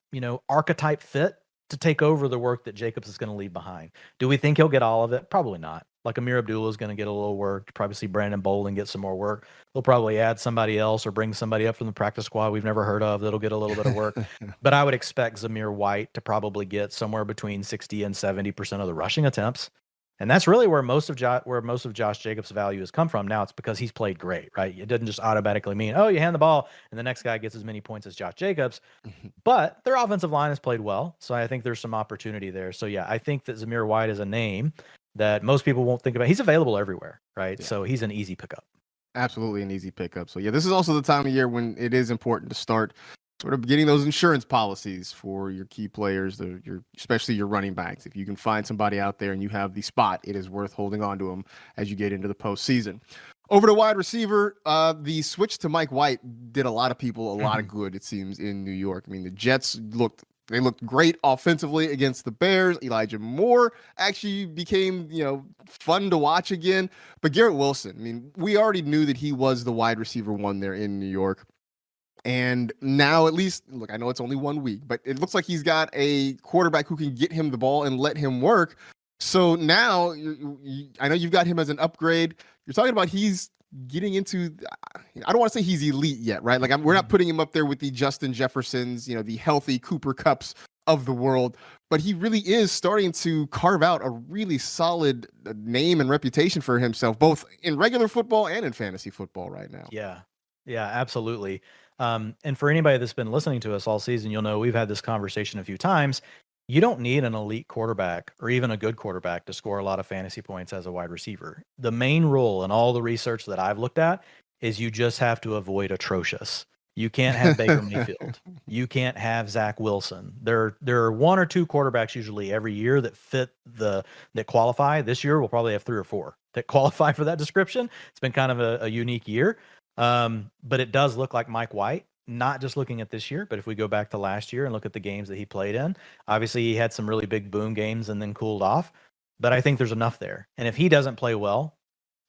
archetype fit to take over the work that Jacobs is going to leave behind. Do we think he'll get all of it? Probably not. Like Amir Abdullah is going to get a little work. You'll probably see Brandon Bolden get some more work. They'll probably add somebody else or bring somebody up from the practice squad we've never heard of that'll get a little bit of work. But I would expect Zamir White to probably get somewhere between 60 and 70% of the rushing attempts. And that's really where most of Josh Jacobs' value has come from. Now it's because he's played great, right? It doesn't just automatically mean, you hand the ball and the next guy gets as many points as Josh Jacobs. But their offensive line has played well. So I think there's some opportunity there. So yeah, I think that Zamir White is a name that most people won't think about. He's available everywhere, right? Yeah. So he's an easy pickup. Absolutely an easy pickup. So yeah, this is also the time of year when it is important to start sort of getting those insurance policies for your key players, especially your running backs. If you can find somebody out there and you have the spot, it is worth holding on to them as you get into the postseason. Over to wide receiver, the switch to Mike White did a lot of people a lot of good, it seems, in New York. I mean, the Jets looked great offensively against the Bears. Elijah Moore actually became, fun to watch again. But Garrett Wilson, I mean, we already knew that he was the wide receiver one there in New York. And now at least, look, I know it's only 1 week, but it looks like he's got a quarterback who can get him the ball and let him work. So now I know you've got him as an upgrade. You're talking about he's getting into, I don't want to say he's elite yet, right? Like we're not putting him up there with the Justin Jeffersons, the healthy Cooper Kupps of the world, but he really is starting to carve out a really solid name and reputation for himself, both in regular football and in fantasy football right now. Yeah, absolutely. And for anybody that's been listening to us all season, you'll know we've had this conversation a few times. You don't need an elite quarterback or even a good quarterback to score a lot of fantasy points as a wide receiver. The main rule in all the research that I've looked at is you just have to avoid atrocious. You can't have Baker Mayfield. You can't have Zach Wilson. There are 1 or 2 quarterbacks usually every year that that qualify. This year we'll probably have 3 or 4 that qualify for that description. It's been kind of a unique year. But it does look like Mike White, not just looking at this year, but if we go back to last year and look at the games that he played in, obviously he had some really big boom games and then cooled off, but I think there's enough there. And if he doesn't play well,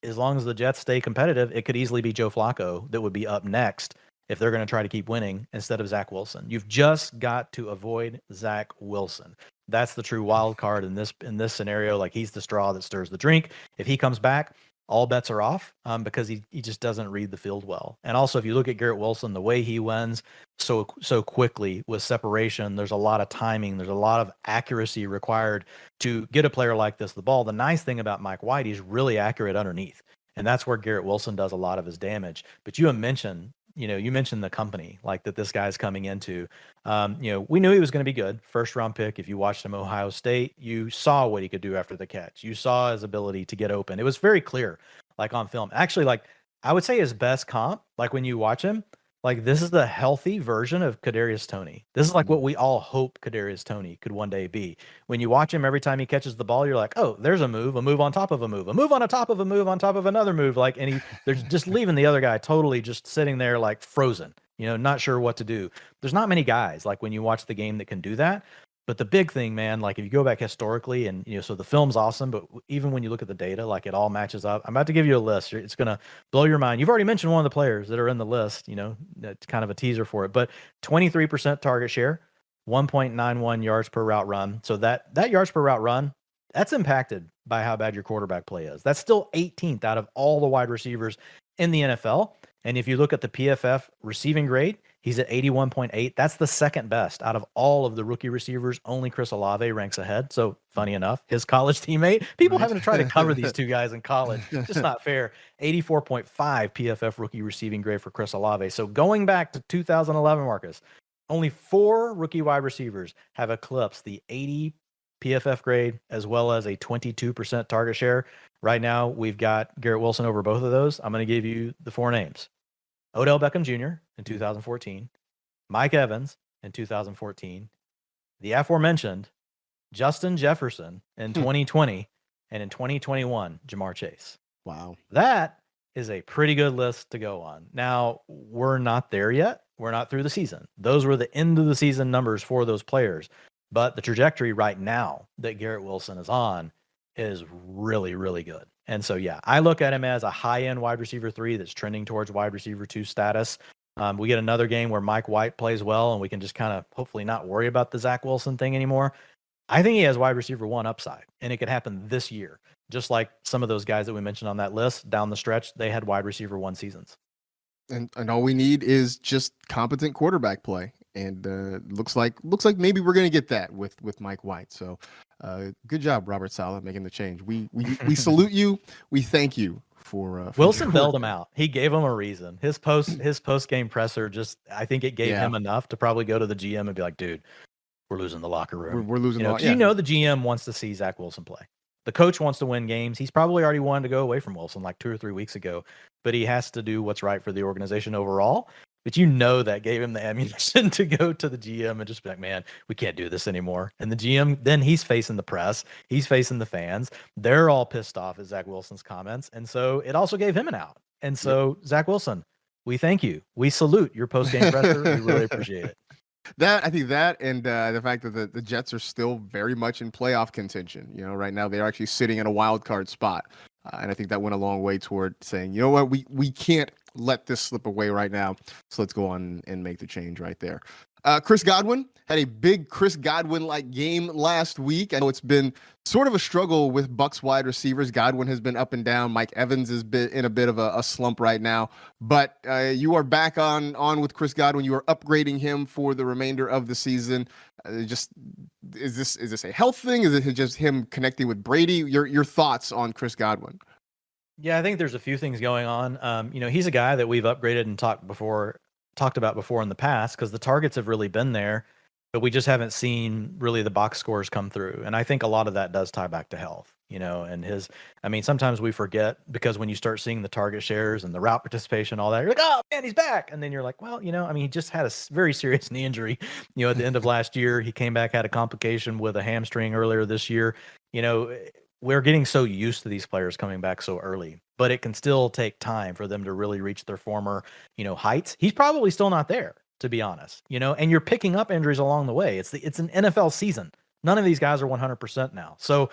as long as the Jets stay competitive, it could easily be Joe Flacco that would be up next if they're going to try to keep winning instead of Zach Wilson. You've just got to avoid Zach Wilson. That's the true wild card in this scenario. Like, he's the straw that stirs the drink. If he comes back, all bets are off, because he just doesn't read the field well. And also, if you look at Garrett Wilson, the way he wins so quickly with separation, there's a lot of timing, there's a lot of accuracy required to get a player like this the ball. The nice thing about Mike White, he's really accurate underneath, and that's where Garrett Wilson does a lot of his damage. But you mentioned the company like that this guy's coming into. We knew he was going to be good. First round pick. If you watched him Ohio State, you saw what he could do after the catch. You saw his ability to get open. It was very clear, like on film. Actually, like I would say his best comp, like when you watch him, like this is the healthy version of Kadarius Toney. This is like what we all hope Kadarius Toney could one day be. When you watch him, every time he catches the ball, you're like, oh, there's a move on top of a move, a move on top of a move on top of another move. Like, and they're just leaving the other guy totally just sitting there like frozen, not sure what to do. There's not many guys like when you watch the game that can do that. But the big thing, man, like if you go back historically and, so the film's awesome, but even when you look at the data, like it all matches up. I'm about to give you a list. It's going to blow your mind. You've already mentioned one of the players that are in the list, that's kind of a teaser for it, but 23% target share, 1.91 yards per route run. So that yards per route run, that's impacted by how bad your quarterback play is. That's still 18th out of all the wide receivers in the NFL. And if you look at the PFF receiving grade, he's at 81.8. That's the second best out of all of the rookie receivers. Only Chris Olave ranks ahead. So funny enough, his college teammate, people having to try to cover these two guys in college. Just not fair. 84.5 PFF rookie receiving grade for Chris Olave. So going back to 2011, Marcus, only 4 rookie wide receivers have eclipsed the 80 PFF grade as well as a 22% target share. Right now, we've got Garrett Wilson over both of those. I'm going to give you the 4 names. Odell Beckham Jr. in 2014, Mike Evans in 2014, the aforementioned Justin Jefferson in 2020, and in 2021, Jamar Chase. Wow. That is a pretty good list to go on. Now, we're not there yet. We're not through the season. Those were the end of the season numbers for those players. But the trajectory right now that Garrett Wilson is on is really, really good. And so, yeah, I look at him as a high-end wide receiver 3 that's trending towards wide receiver 2 status. We get another game where Mike White plays well, and we can just kind of hopefully not worry about the Zach Wilson thing anymore. I think he has wide receiver 1 upside, and it could happen this year. Just like some of those guys that we mentioned on that list down the stretch, they had wide receiver 1 seasons. And all we need is just competent quarterback play. And looks like maybe we're going to get that with Mike White. So good job, Robert Saleh, making the change. We salute you. We thank you for Wilson bailed him out. He gave him a reason. His post game presser I think it gave him enough to probably go to the GM and be like, dude, we're losing the locker room. We're losing. The GM wants to see Zach Wilson play. The coach wants to win games. He's probably already wanted to go away from Wilson like 2 or 3 weeks ago, but he has to do what's right for the organization overall. But that gave him the ammunition to go to the GM and just be like, man, we can't do this anymore. And the GM, then he's facing the press. He's facing the fans. They're all pissed off at Zach Wilson's comments. And so it also gave him an out. And so, Zach Wilson, we thank you. We salute your post-game presser. We really appreciate it. I think that and the fact that the Jets are still very much in playoff contention. Right now they're actually sitting in a wild card spot. And I think that went a long way toward saying, you know what, we can't let this slip away right now. So let's go on and make the change right there. Chris Godwin had a big Chris Godwin-like game last week. I know it's been sort of a struggle with Bucs wide receivers. Godwin has been up and down. Mike Evans is in a bit of a slump right now. But you are back on with Chris Godwin. You are upgrading him for the remainder of the season. Is this a health thing? Is it just him connecting with Brady? Your thoughts on Chris Godwin? Yeah, I think there's a few things going on. He's a guy that we've upgraded and talked about before in the past because the targets have really been there, but we just haven't seen really the box scores come through. And I think a lot of that does tie back to health, and sometimes we forget because when you start seeing the target shares and the route participation, all that, you're like, oh man, he's back. And then you're like, well, he just had a very serious knee injury, at the end of last year. He came back, had a complication with a hamstring earlier this year. We're getting so used to these players coming back so early, but it can still take time for them to really reach their former, heights. He's probably still not there, to be honest, and you're picking up injuries along the way. It's an NFL season. None of these guys are 100% now. So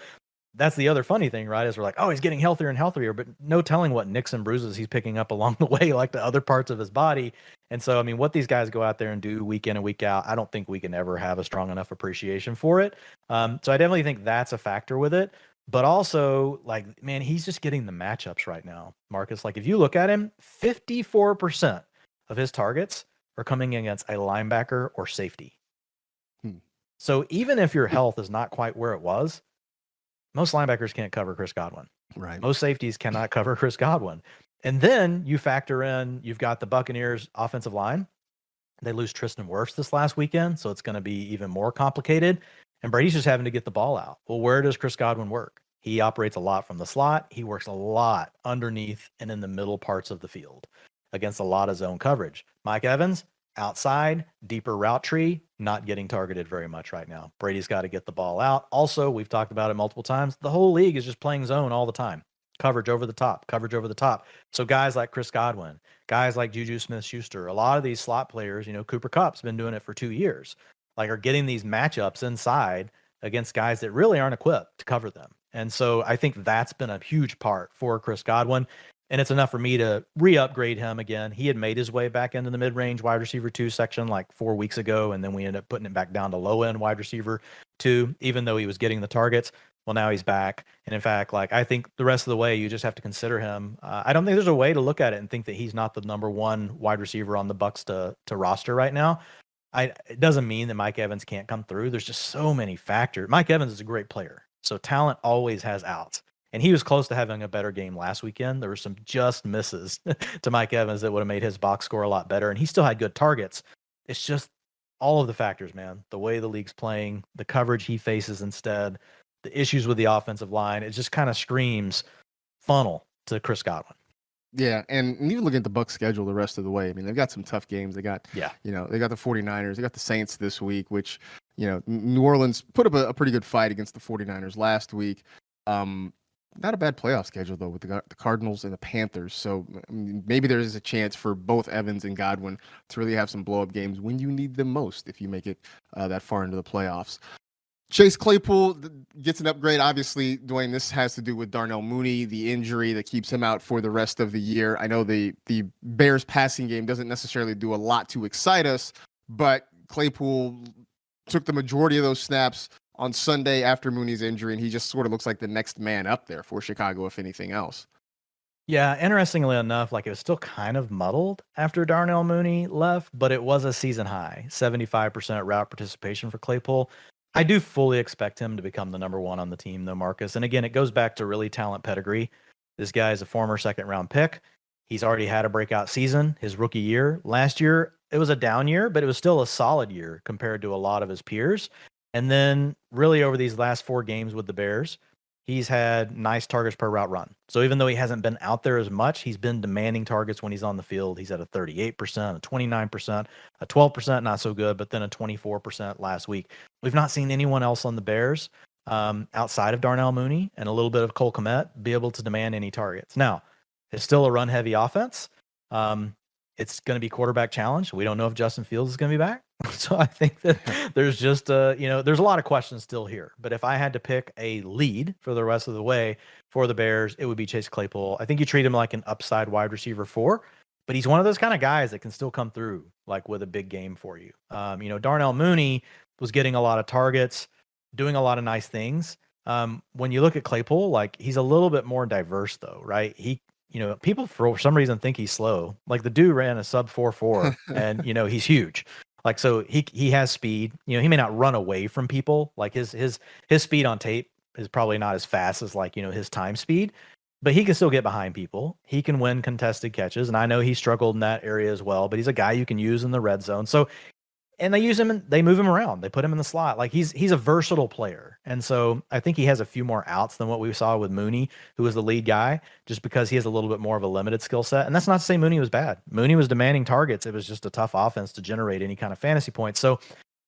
that's the other funny thing, right? Is we're like, oh, he's getting healthier and healthier, but no telling what nicks and bruises he's picking up along the way, like the other parts of his body. And so, I mean, what these guys go out there and do week in and week out, I don't think we can ever have a strong enough appreciation for it. So I definitely think that's a factor with it. But also, like, man, he's just getting the matchups right now, Marcus. Like, if you look at him, 54% of his targets are coming against a linebacker or safety. So even if your health is not quite where it was, most linebackers can't cover Chris Godwin. Right. Most safeties cannot cover Chris Godwin. And then you factor in, you've got the Buccaneers offensive line. They lose Tristan Wirfs this last weekend, so it's going to be even more complicated. And Brady's just having to get the ball out. Well, where does Chris Godwin work? He operates a lot from the slot. He works a lot underneath and in the middle parts of the field against a lot of zone coverage. Mike Evans, outside, deeper route tree, not getting targeted very much right now. Brady's got to get the ball out. Also, we've talked about it multiple times. The whole league is just playing zone all the time. Coverage over the top, coverage over the top. So guys like Chris Godwin, guys like Juju Smith-Schuster, a lot of these slot players, Cooper Kupp's been doing it for 2 years, like are getting these matchups inside against guys that really aren't equipped to cover them. And so I think that's been a huge part for Chris Godwin. And it's enough for me to re-upgrade him again. He had made his way back into the mid-range wide receiver 2 section like 4 weeks ago, and then we ended up putting it back down to low-end wide receiver 2, even though he was getting the targets. Well, now he's back. And in fact, like I think the rest of the way, you just have to consider him. I don't think there's a way to look at it and think that he's not the number 1 wide receiver on the Bucs to roster right now. It doesn't mean that Mike Evans can't come through. There's just so many factors. Mike Evans is a great player, so talent always has outs. And he was close to having a better game last weekend. There were some just misses to Mike Evans that would have made his box score a lot better. And he still had good targets. It's just all of the factors, man. The way the league's playing, the coverage he faces instead, the issues with the offensive line. It just kind of screams funnel to Chris Godwin. Yeah, and even looking at the Bucs schedule the rest of the way, I mean, they've got some tough games. They got, they got the 49ers. They got the Saints this week, which, New Orleans put up a pretty good fight against the 49ers last week. Not a bad playoff schedule, though, with the Cardinals and the Panthers. So maybe there is a chance for both Evans and Godwin to really have some blow-up games when you need them most if you make it that far into the playoffs. Chase Claypool gets an upgrade. Obviously, Dwayne, this has to do with Darnell Mooney, the injury that keeps him out for the rest of the year. I know the Bears passing game doesn't necessarily do a lot to excite us, but Claypool took the majority of those snaps on Sunday after Mooney's injury, and he just sort of looks like the next man up there for Chicago, if anything else. Yeah, interestingly enough, like it was still kind of muddled after Darnell Mooney left, but it was a season high, 75% route participation for Claypool. I do fully expect him to become the number 1 on the team, though, Marcus. And again, it goes back to really talent pedigree. This guy is a former second-round pick. He's already had a breakout season his rookie year. Last year, it was a down year, but it was still a solid year compared to a lot of his peers. And then really over these last 4 games with the Bears, he's had nice targets per route run. So even though he hasn't been out there as much, he's been demanding targets when he's on the field. He's at a 38%, a 29%, a 12%, not so good, but then a 24% last week. We've not seen anyone else on the Bears outside of Darnell Mooney and a little bit of Cole Kmet be able to demand any targets. Now, it's still a run-heavy offense. It's going to be quarterback challenge. We don't know if Justin Fields is going to be back. So I think that there's just, there's a lot of questions still here. But if I had to pick a lead for the rest of the way for the Bears, it would be Chase Claypool. I think you treat him like an upside wide receiver 4, but he's one of those kind of guys that can still come through like with a big game for you. Darnell Mooney was getting a lot of targets, doing a lot of nice things. When you look at Claypool, like he's a little bit more diverse though, right? People for some reason think he's slow. Like the dude ran a sub 4.4 and, he's huge. Like, so he has speed, he may not run away from people. Like his speed on tape is probably not as fast as like, his time speed, but he can still get behind people. He can win contested catches. And I know he struggled in that area as well, but he's a guy you can use in the red zone. So, and they move him around. They put him in the slot. Like he's a versatile player. And so I think he has a few more outs than what we saw with Mooney, who was the lead guy, just because he has a little bit more of a limited skill set. And that's not to say Mooney was bad. Mooney was demanding targets. It was just a tough offense to generate any kind of fantasy points. So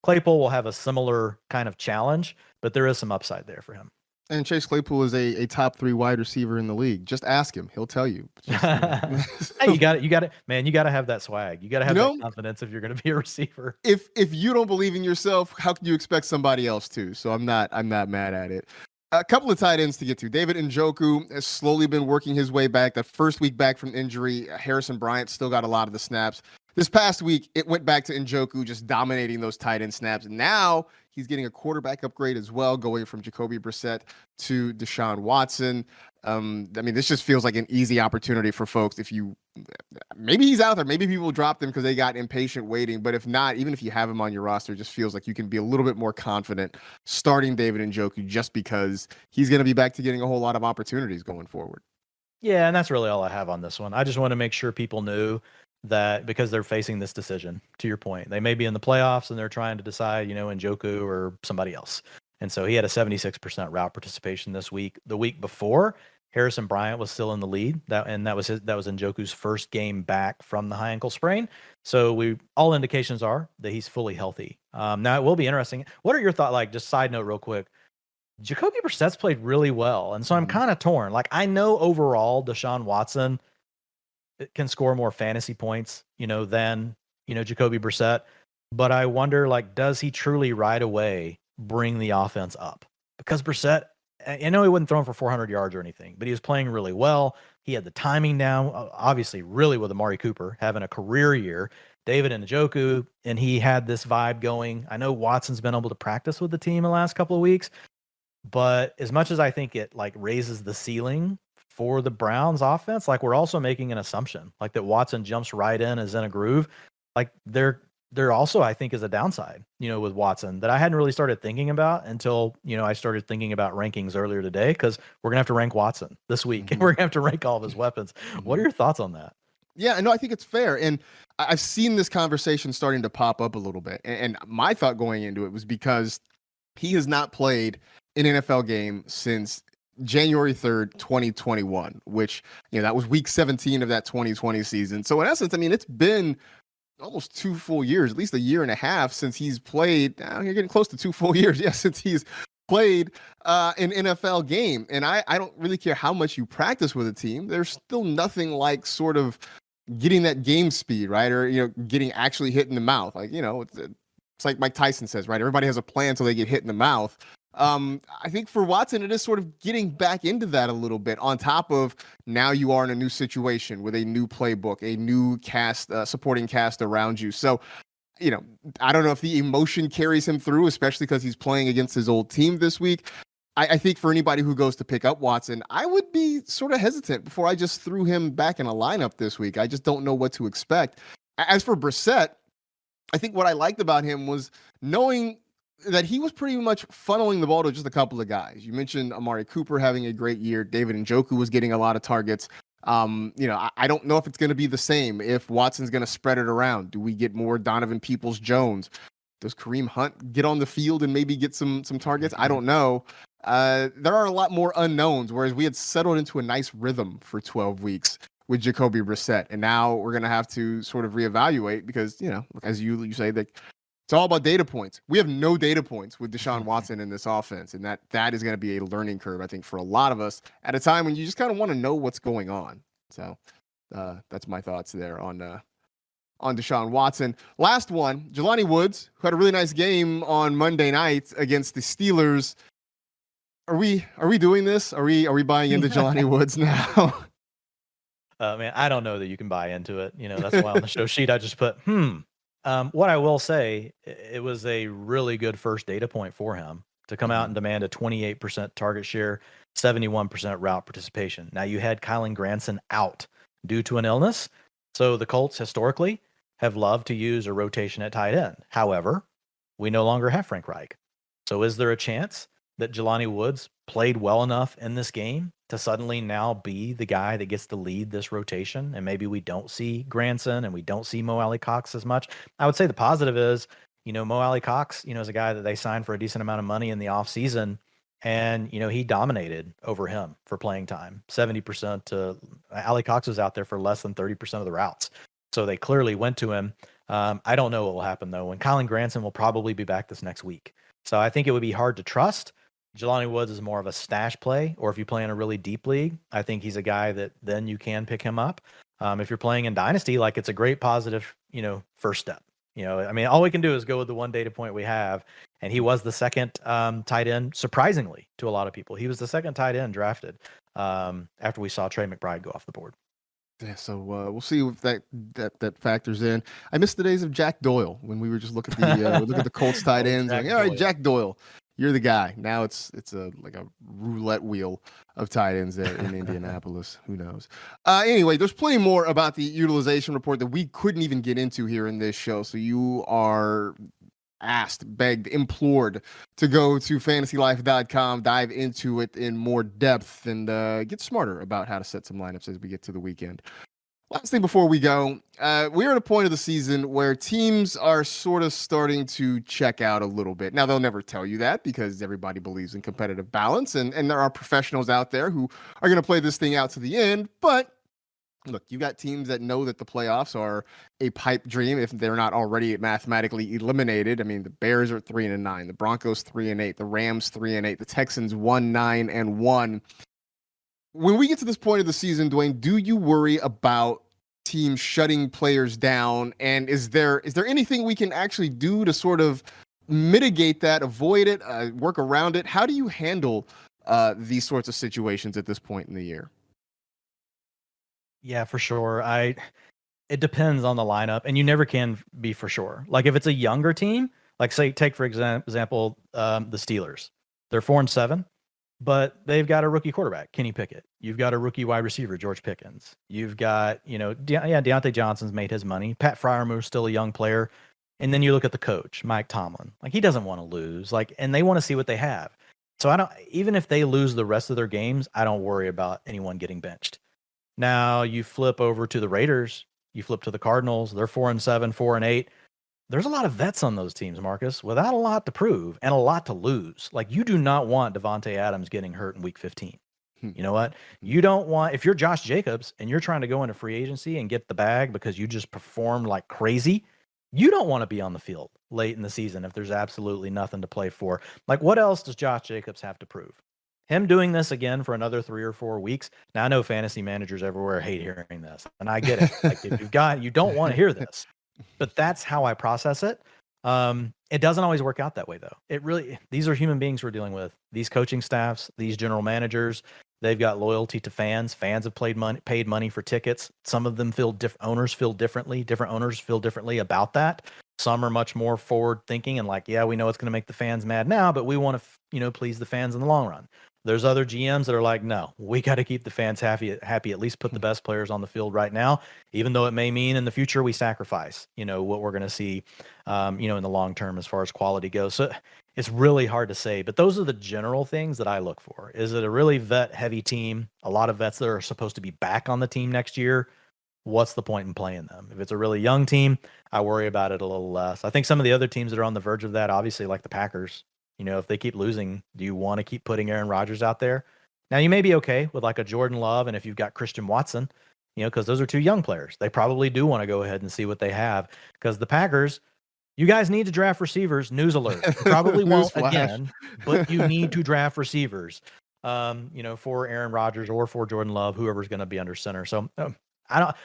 Claypool will have a similar kind of challenge, but there is some upside there for him. And Chase Claypool is a top 3 wide receiver in the league. Just ask him; he'll tell you. Hey, you got it, man. You got to have that swag. You got to have that confidence if you're going to be a receiver. If you don't believe in yourself, how can you expect somebody else to? So I'm not mad at it. A couple of tight ends to get to. David Njoku has slowly been working his way back. That first week back from injury, Harrison Bryant still got a lot of the snaps. This past week, it went back to Njoku just dominating those tight end snaps. Now he's getting a quarterback upgrade as well, going from Jacoby Brissett to Deshaun Watson. I mean, this just feels like an easy opportunity for folks. Maybe he's out there. Maybe people dropped him because they got impatient waiting. But if not, even if you have him on your roster, it just feels like you can be a little bit more confident starting David Njoku just because he's going to be back to getting a whole lot of opportunities going forward. Yeah, and that's really all I have on this one. I just want to make sure people knew that because they're facing this decision, to your point, they may be in the playoffs and they're trying to decide, Njoku or somebody else. And so he had a 76% route participation this week. The week before, Harrison Bryant was still in the lead. That was Njoku's first game back from the high ankle sprain. So all indications are that he's fully healthy. Now it will be interesting. What are your thoughts? Like, just side note real quick, Jacoby Brissett's played really well. And so I'm kind of torn. Like, I know overall Deshaun Watson can score more fantasy points, than, Jacoby Brissett. But I wonder, like, does he truly right away bring the offense up? Because Brissett, I know he wasn't throwing for 400 yards or anything, but he was playing really well. He had the timing down, obviously, really with Amari Cooper having a career year. David Njoku, and he had this vibe going. I know Watson's been able to practice with the team the last couple of weeks, but as much as I think it like raises the ceiling for the Browns offense, like we're also making an assumption like that Watson jumps right in, is in a groove. Like there also, I think, is a downside, with Watson that I hadn't really started thinking about until, I started thinking about rankings earlier today, because we're going to have to rank Watson this week and we're going to have to rank all of his weapons. What are your thoughts on that? Yeah, no, I think it's fair. And I've seen this conversation starting to pop up a little bit. And my thought going into it was because he has not played an NFL game since January 3rd, 2021, which, that was week 17 of that 2020 season. So in essence, I mean, it's been almost 2 full years, at least a year and a half since he's played. You're getting close to 2 full years. Yeah, since he's played an NFL game. And I don't really care how much you practice with a team. There's still nothing like sort of getting that game speed, right? Or, getting actually hit in the mouth. Like, it's like Mike Tyson says, right? Everybody has a plan until they get hit in the mouth. I think for Watson, it is sort of getting back into that a little bit, on top of now you are in a new situation with a new playbook, a new cast, supporting cast around you. So, I don't know if the emotion carries him through, especially because he's playing against his old team this week. I think for anybody who goes to pick up Watson, I would be sort of hesitant before I just threw him back in a lineup this week. I just don't know what to expect. As for Brissett, I think what I liked about him was knowing that he was pretty much funneling the ball to just a couple of guys. You mentioned Amari Cooper having a great year. David Njoku was getting a lot of targets. I don't know if it's going to be the same if Watson's going to spread it around. Do we get more Donovan Peoples-Jones? Does Kareem Hunt get on the field and maybe get some targets? I don't know. There are a lot more unknowns, whereas we had settled into a nice rhythm for 12 weeks with Jacoby Brissett. And now we're going to have to sort of reevaluate because, as you say, that it's all about data points. We have no data points with Deshaun Watson in this offense, and that is going to be a learning curve, I think, for a lot of us at a time when you just kind of want to know what's going on. So that's my thoughts there on Deshaun Watson. Last one, Jelani Woods, who had a really nice game on Monday night against the Steelers. Are we doing this? Are we buying into Jelani Woods now? Man, I don't know that you can buy into it. That's why on the show sheet I just put, what I will say, it was a really good first data point for him to come out and demand a 28% target share, 71% route participation. Now, you had Kylen Granson out due to an illness. So the Colts historically have loved to use a rotation at tight end. However, we no longer have Frank Reich. So is there a chance that Jelani Woods played well enough in this game to suddenly now be the guy that gets to lead this rotation? And maybe we don't see Granson and we don't see Mo Alley Cox as much. I would say the positive is, Mo Alley Cox, is a guy that they signed for a decent amount of money in the offseason. And, he dominated over him for playing time. 70% to Alley Cox was out there for less than 30% of the routes. So they clearly went to him. I don't know what will happen, though. When Kylen Granson will probably be back this next week. So I think it would be hard to trust. Jelani Woods is more of a stash play, or if you play in a really deep league, I think he's a guy that then you can pick him up. If you're playing in Dynasty, like it's a great positive, first step. I mean, all we can do is go with the one data point we have, and he was the second tight end, surprisingly to a lot of people. He was the second tight end drafted after we saw Trey McBride go off the board. Yeah, so we'll see if that factors in. I missed the days of Jack Doyle when we were just looking at the Colts tight ends. Like, all right, Jack Doyle, you're the guy. Now it's like a roulette wheel of tight ends there in Indianapolis. Who knows? Anyway, there's plenty more about the utilization report that we couldn't even get into here in this show. So you are asked, begged, implored to go to fantasylife.com, dive into it in more depth, and get smarter about how to set some lineups as we get to the weekend. Last thing before we go, we're at a point of the season where teams are sort of starting to check out a little bit. Now, they'll never tell you that because everybody believes in competitive balance, and there are professionals out there who are going to play this thing out to the end, but look, you got teams that know that the playoffs are a pipe dream if they're not already mathematically eliminated. I mean, the Bears are 3-9, the Broncos 3-8, the Rams 3-8, the Texans 1-9-1. When we get to this point of the season, Dwayne, do you worry about teams shutting players down? And is there anything we can actually do to sort of mitigate that, avoid it, work around it? How do you handle these sorts of situations at this point in the year? Yeah, for sure. It depends on the lineup, and you never can be for sure. Like if it's a younger team, like take for example the Steelers. They're 4-7, but they've got a rookie quarterback, Kenny Pickett. You've got a rookie wide receiver, George Pickens. You've got, Deontay Johnson's made his money. Pat Fryermuth's still a young player. And then you look at the coach, Mike Tomlin. Like he doesn't want to lose. And they want to see what they have. So even if they lose the rest of their games, I don't worry about anyone getting benched. Now you flip over to the Raiders, you flip to the Cardinals, they're 4-7, 4-8. There's a lot of vets on those teams, Marcus, without a lot to prove and a lot to lose. Like you do not want Devontae Adams getting hurt in week 15. You know what? You don't want, if you're Josh Jacobs and you're trying to go into free agency and get the bag because you just performed like crazy, you don't want to be on the field late in the season if there's absolutely nothing to play for. Like what else does Josh Jacobs have to prove? Him doing this again for another 3 or 4 weeks. Now I know fantasy managers everywhere hate hearing this, and I get it. Like if you don't want to hear this, but that's how I process it. It doesn't always work out that way though. These are human beings we're dealing with. These coaching staffs, these general managers, they've got loyalty to fans. Fans have paid money for tickets. Some of them owners feel differently. Different owners feel differently about that. Some are much more forward thinking and like, yeah, we know it's going to make the fans mad now, but we want to, please the fans in the long run. There's other GMs that are like, no, we got to keep the fans happy, at least put the best players on the field right now, even though it may mean in the future we sacrifice, what we're going to see, in the long term as far as quality goes. So it's really hard to say, but those are the general things that I look for. Is it a really vet heavy team? A lot of vets that are supposed to be back on the team next year. What's the point in playing them? If it's a really young team, I worry about it a little less. I think some of the other teams that are on the verge of that, obviously like the Packers, if they keep losing, do you want to keep putting Aaron Rodgers out there? Now you may be okay with like a Jordan Love. And if you've got Christian Watson, because those are 2 young players, they probably do want to go ahead and see what they have, because the Packers, you guys need to draft receivers. News alert. You probably won't again, but you need to draft receivers, for Aaron Rodgers or for Jordan Love, whoever's going to be under center. So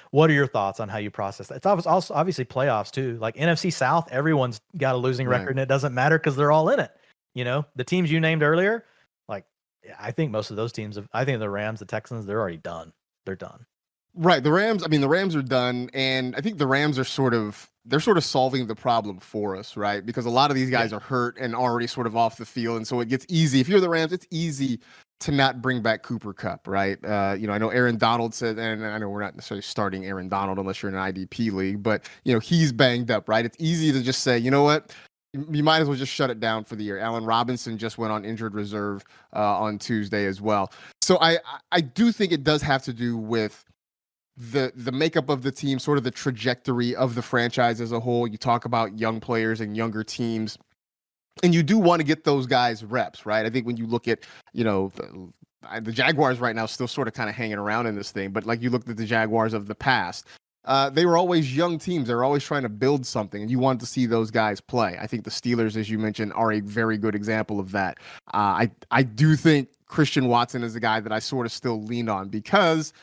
what are your thoughts on how you process that? It's also obviously playoffs too. Like NFC South, everyone's got a losing record and it doesn't matter because they're all in it. The teams you named earlier, like I think most of those teams, I think the Rams, the Texans, they're already done. They're done. Right. The Rams are done. And I think the Rams are sort of solving the problem for us, right? Because a lot of these guys are hurt and already sort of off the field. And so it gets easy. If you're the Rams, it's easy to not bring back Cooper Kupp, right? I know Aaron Donald said, and I know we're not necessarily starting Aaron Donald unless you're in an IDP league, but he's banged up, right? It's easy to just say, you know what? You might as well just shut it down for the year. Allen Robinson just went on injured reserve on Tuesday as well. So I do think it does have to do with the makeup of the team, sort of the trajectory of the franchise as a whole. You talk about young players and younger teams, and you do want to get those guys reps, right? I think when you look at, the Jaguars right now still sort of kind of hanging around in this thing, but like you looked at the Jaguars of the past, they were always young teams. They were always trying to build something, and you wanted to see those guys play. I think the Steelers, as you mentioned, are a very good example of that. I do think Christian Watson is a guy that I sort of still lean on because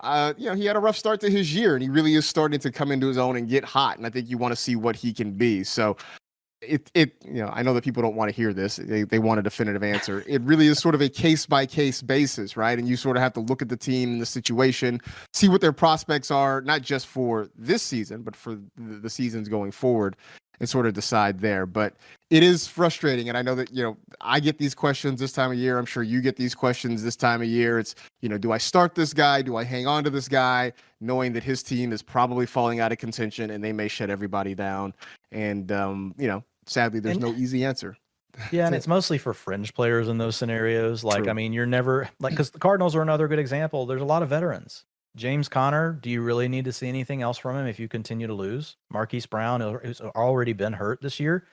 he had a rough start to his year, and he really is starting to come into his own and get hot. And I think you want to see what he can be. So I know that people don't want to hear this. They want a definitive answer. It really is sort of a case by case basis, right? And you sort of have to look at the team and the situation, see what their prospects are, not just for this season, but for the seasons going forward, and sort of decide there. But it is frustrating. And I know that, I get these questions this time of year. I'm sure you get these questions this time of year. It's, do I start this guy? Do I hang on to this guy? Knowing that his team is probably falling out of contention and they may shut everybody down. And, sadly, there's no easy answer. Yeah, and it's mostly for fringe players in those scenarios. Like, True. I mean, you're never because the Cardinals are another good example. There's a lot of veterans. James Conner, do you really need to see anything else from him if you continue to lose? Marquise Brown, who's already been hurt this year,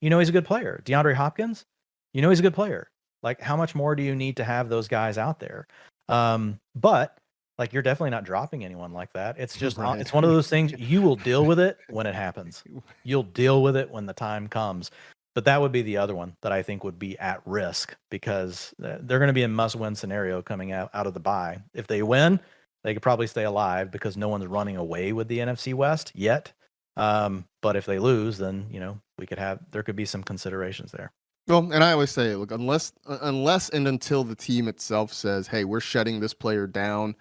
he's a good player. DeAndre Hopkins, he's a good player. Like, how much more do you need to have those guys out there? But like, you're definitely not dropping anyone like that. It's just, Right. It's one of those things. You will deal with it when it happens. You'll deal with it when the time comes. But that would be the other one that I think would be at risk because they're going to be a must-win scenario coming out of the bye. If they win, they could probably stay alive because no one's running away with the NFC West yet. But if they lose, then, there could be some considerations there. Well, and I always say, look, unless and until the team itself says, hey, we're shutting this player down,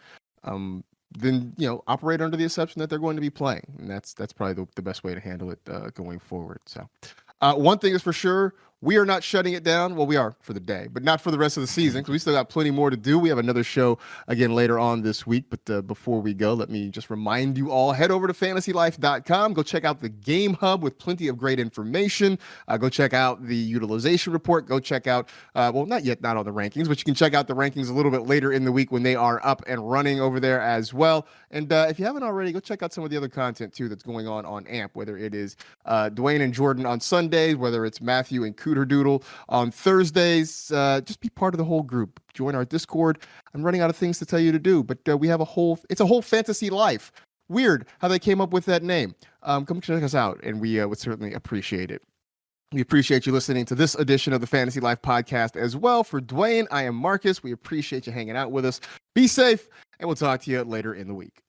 then, operate under the assumption that they're going to be playing. And that's probably the best way to handle it going forward. So one thing is for sure, we are not shutting it down. Well, we are for the day, but not for the rest of the season because we still got plenty more to do. We have another show again later on this week. But before we go, let me just remind you all, head over to fantasylife.com. Go check out the Game Hub with plenty of great information. Go check out the utilization report. Go check out, not on the rankings, but you can check out the rankings a little bit later in the week when they are up and running over there as well. And if you haven't already, go check out some of the other content too that's going on AMP, whether it is Dwayne and Jordan on Sundays, whether it's Matthew and Cooter Doodle on Thursdays. Just be part of the whole group. Join our Discord. I'm running out of things to tell you to do, but we have it's a whole fantasy life. Weird how they came up with that name. Come check us out, and we would certainly appreciate it. We appreciate you listening to this edition of the Fantasy Life podcast as well. For Dwayne, I am Marcus. We appreciate you hanging out with us. Be safe, and we'll talk to you later in the week.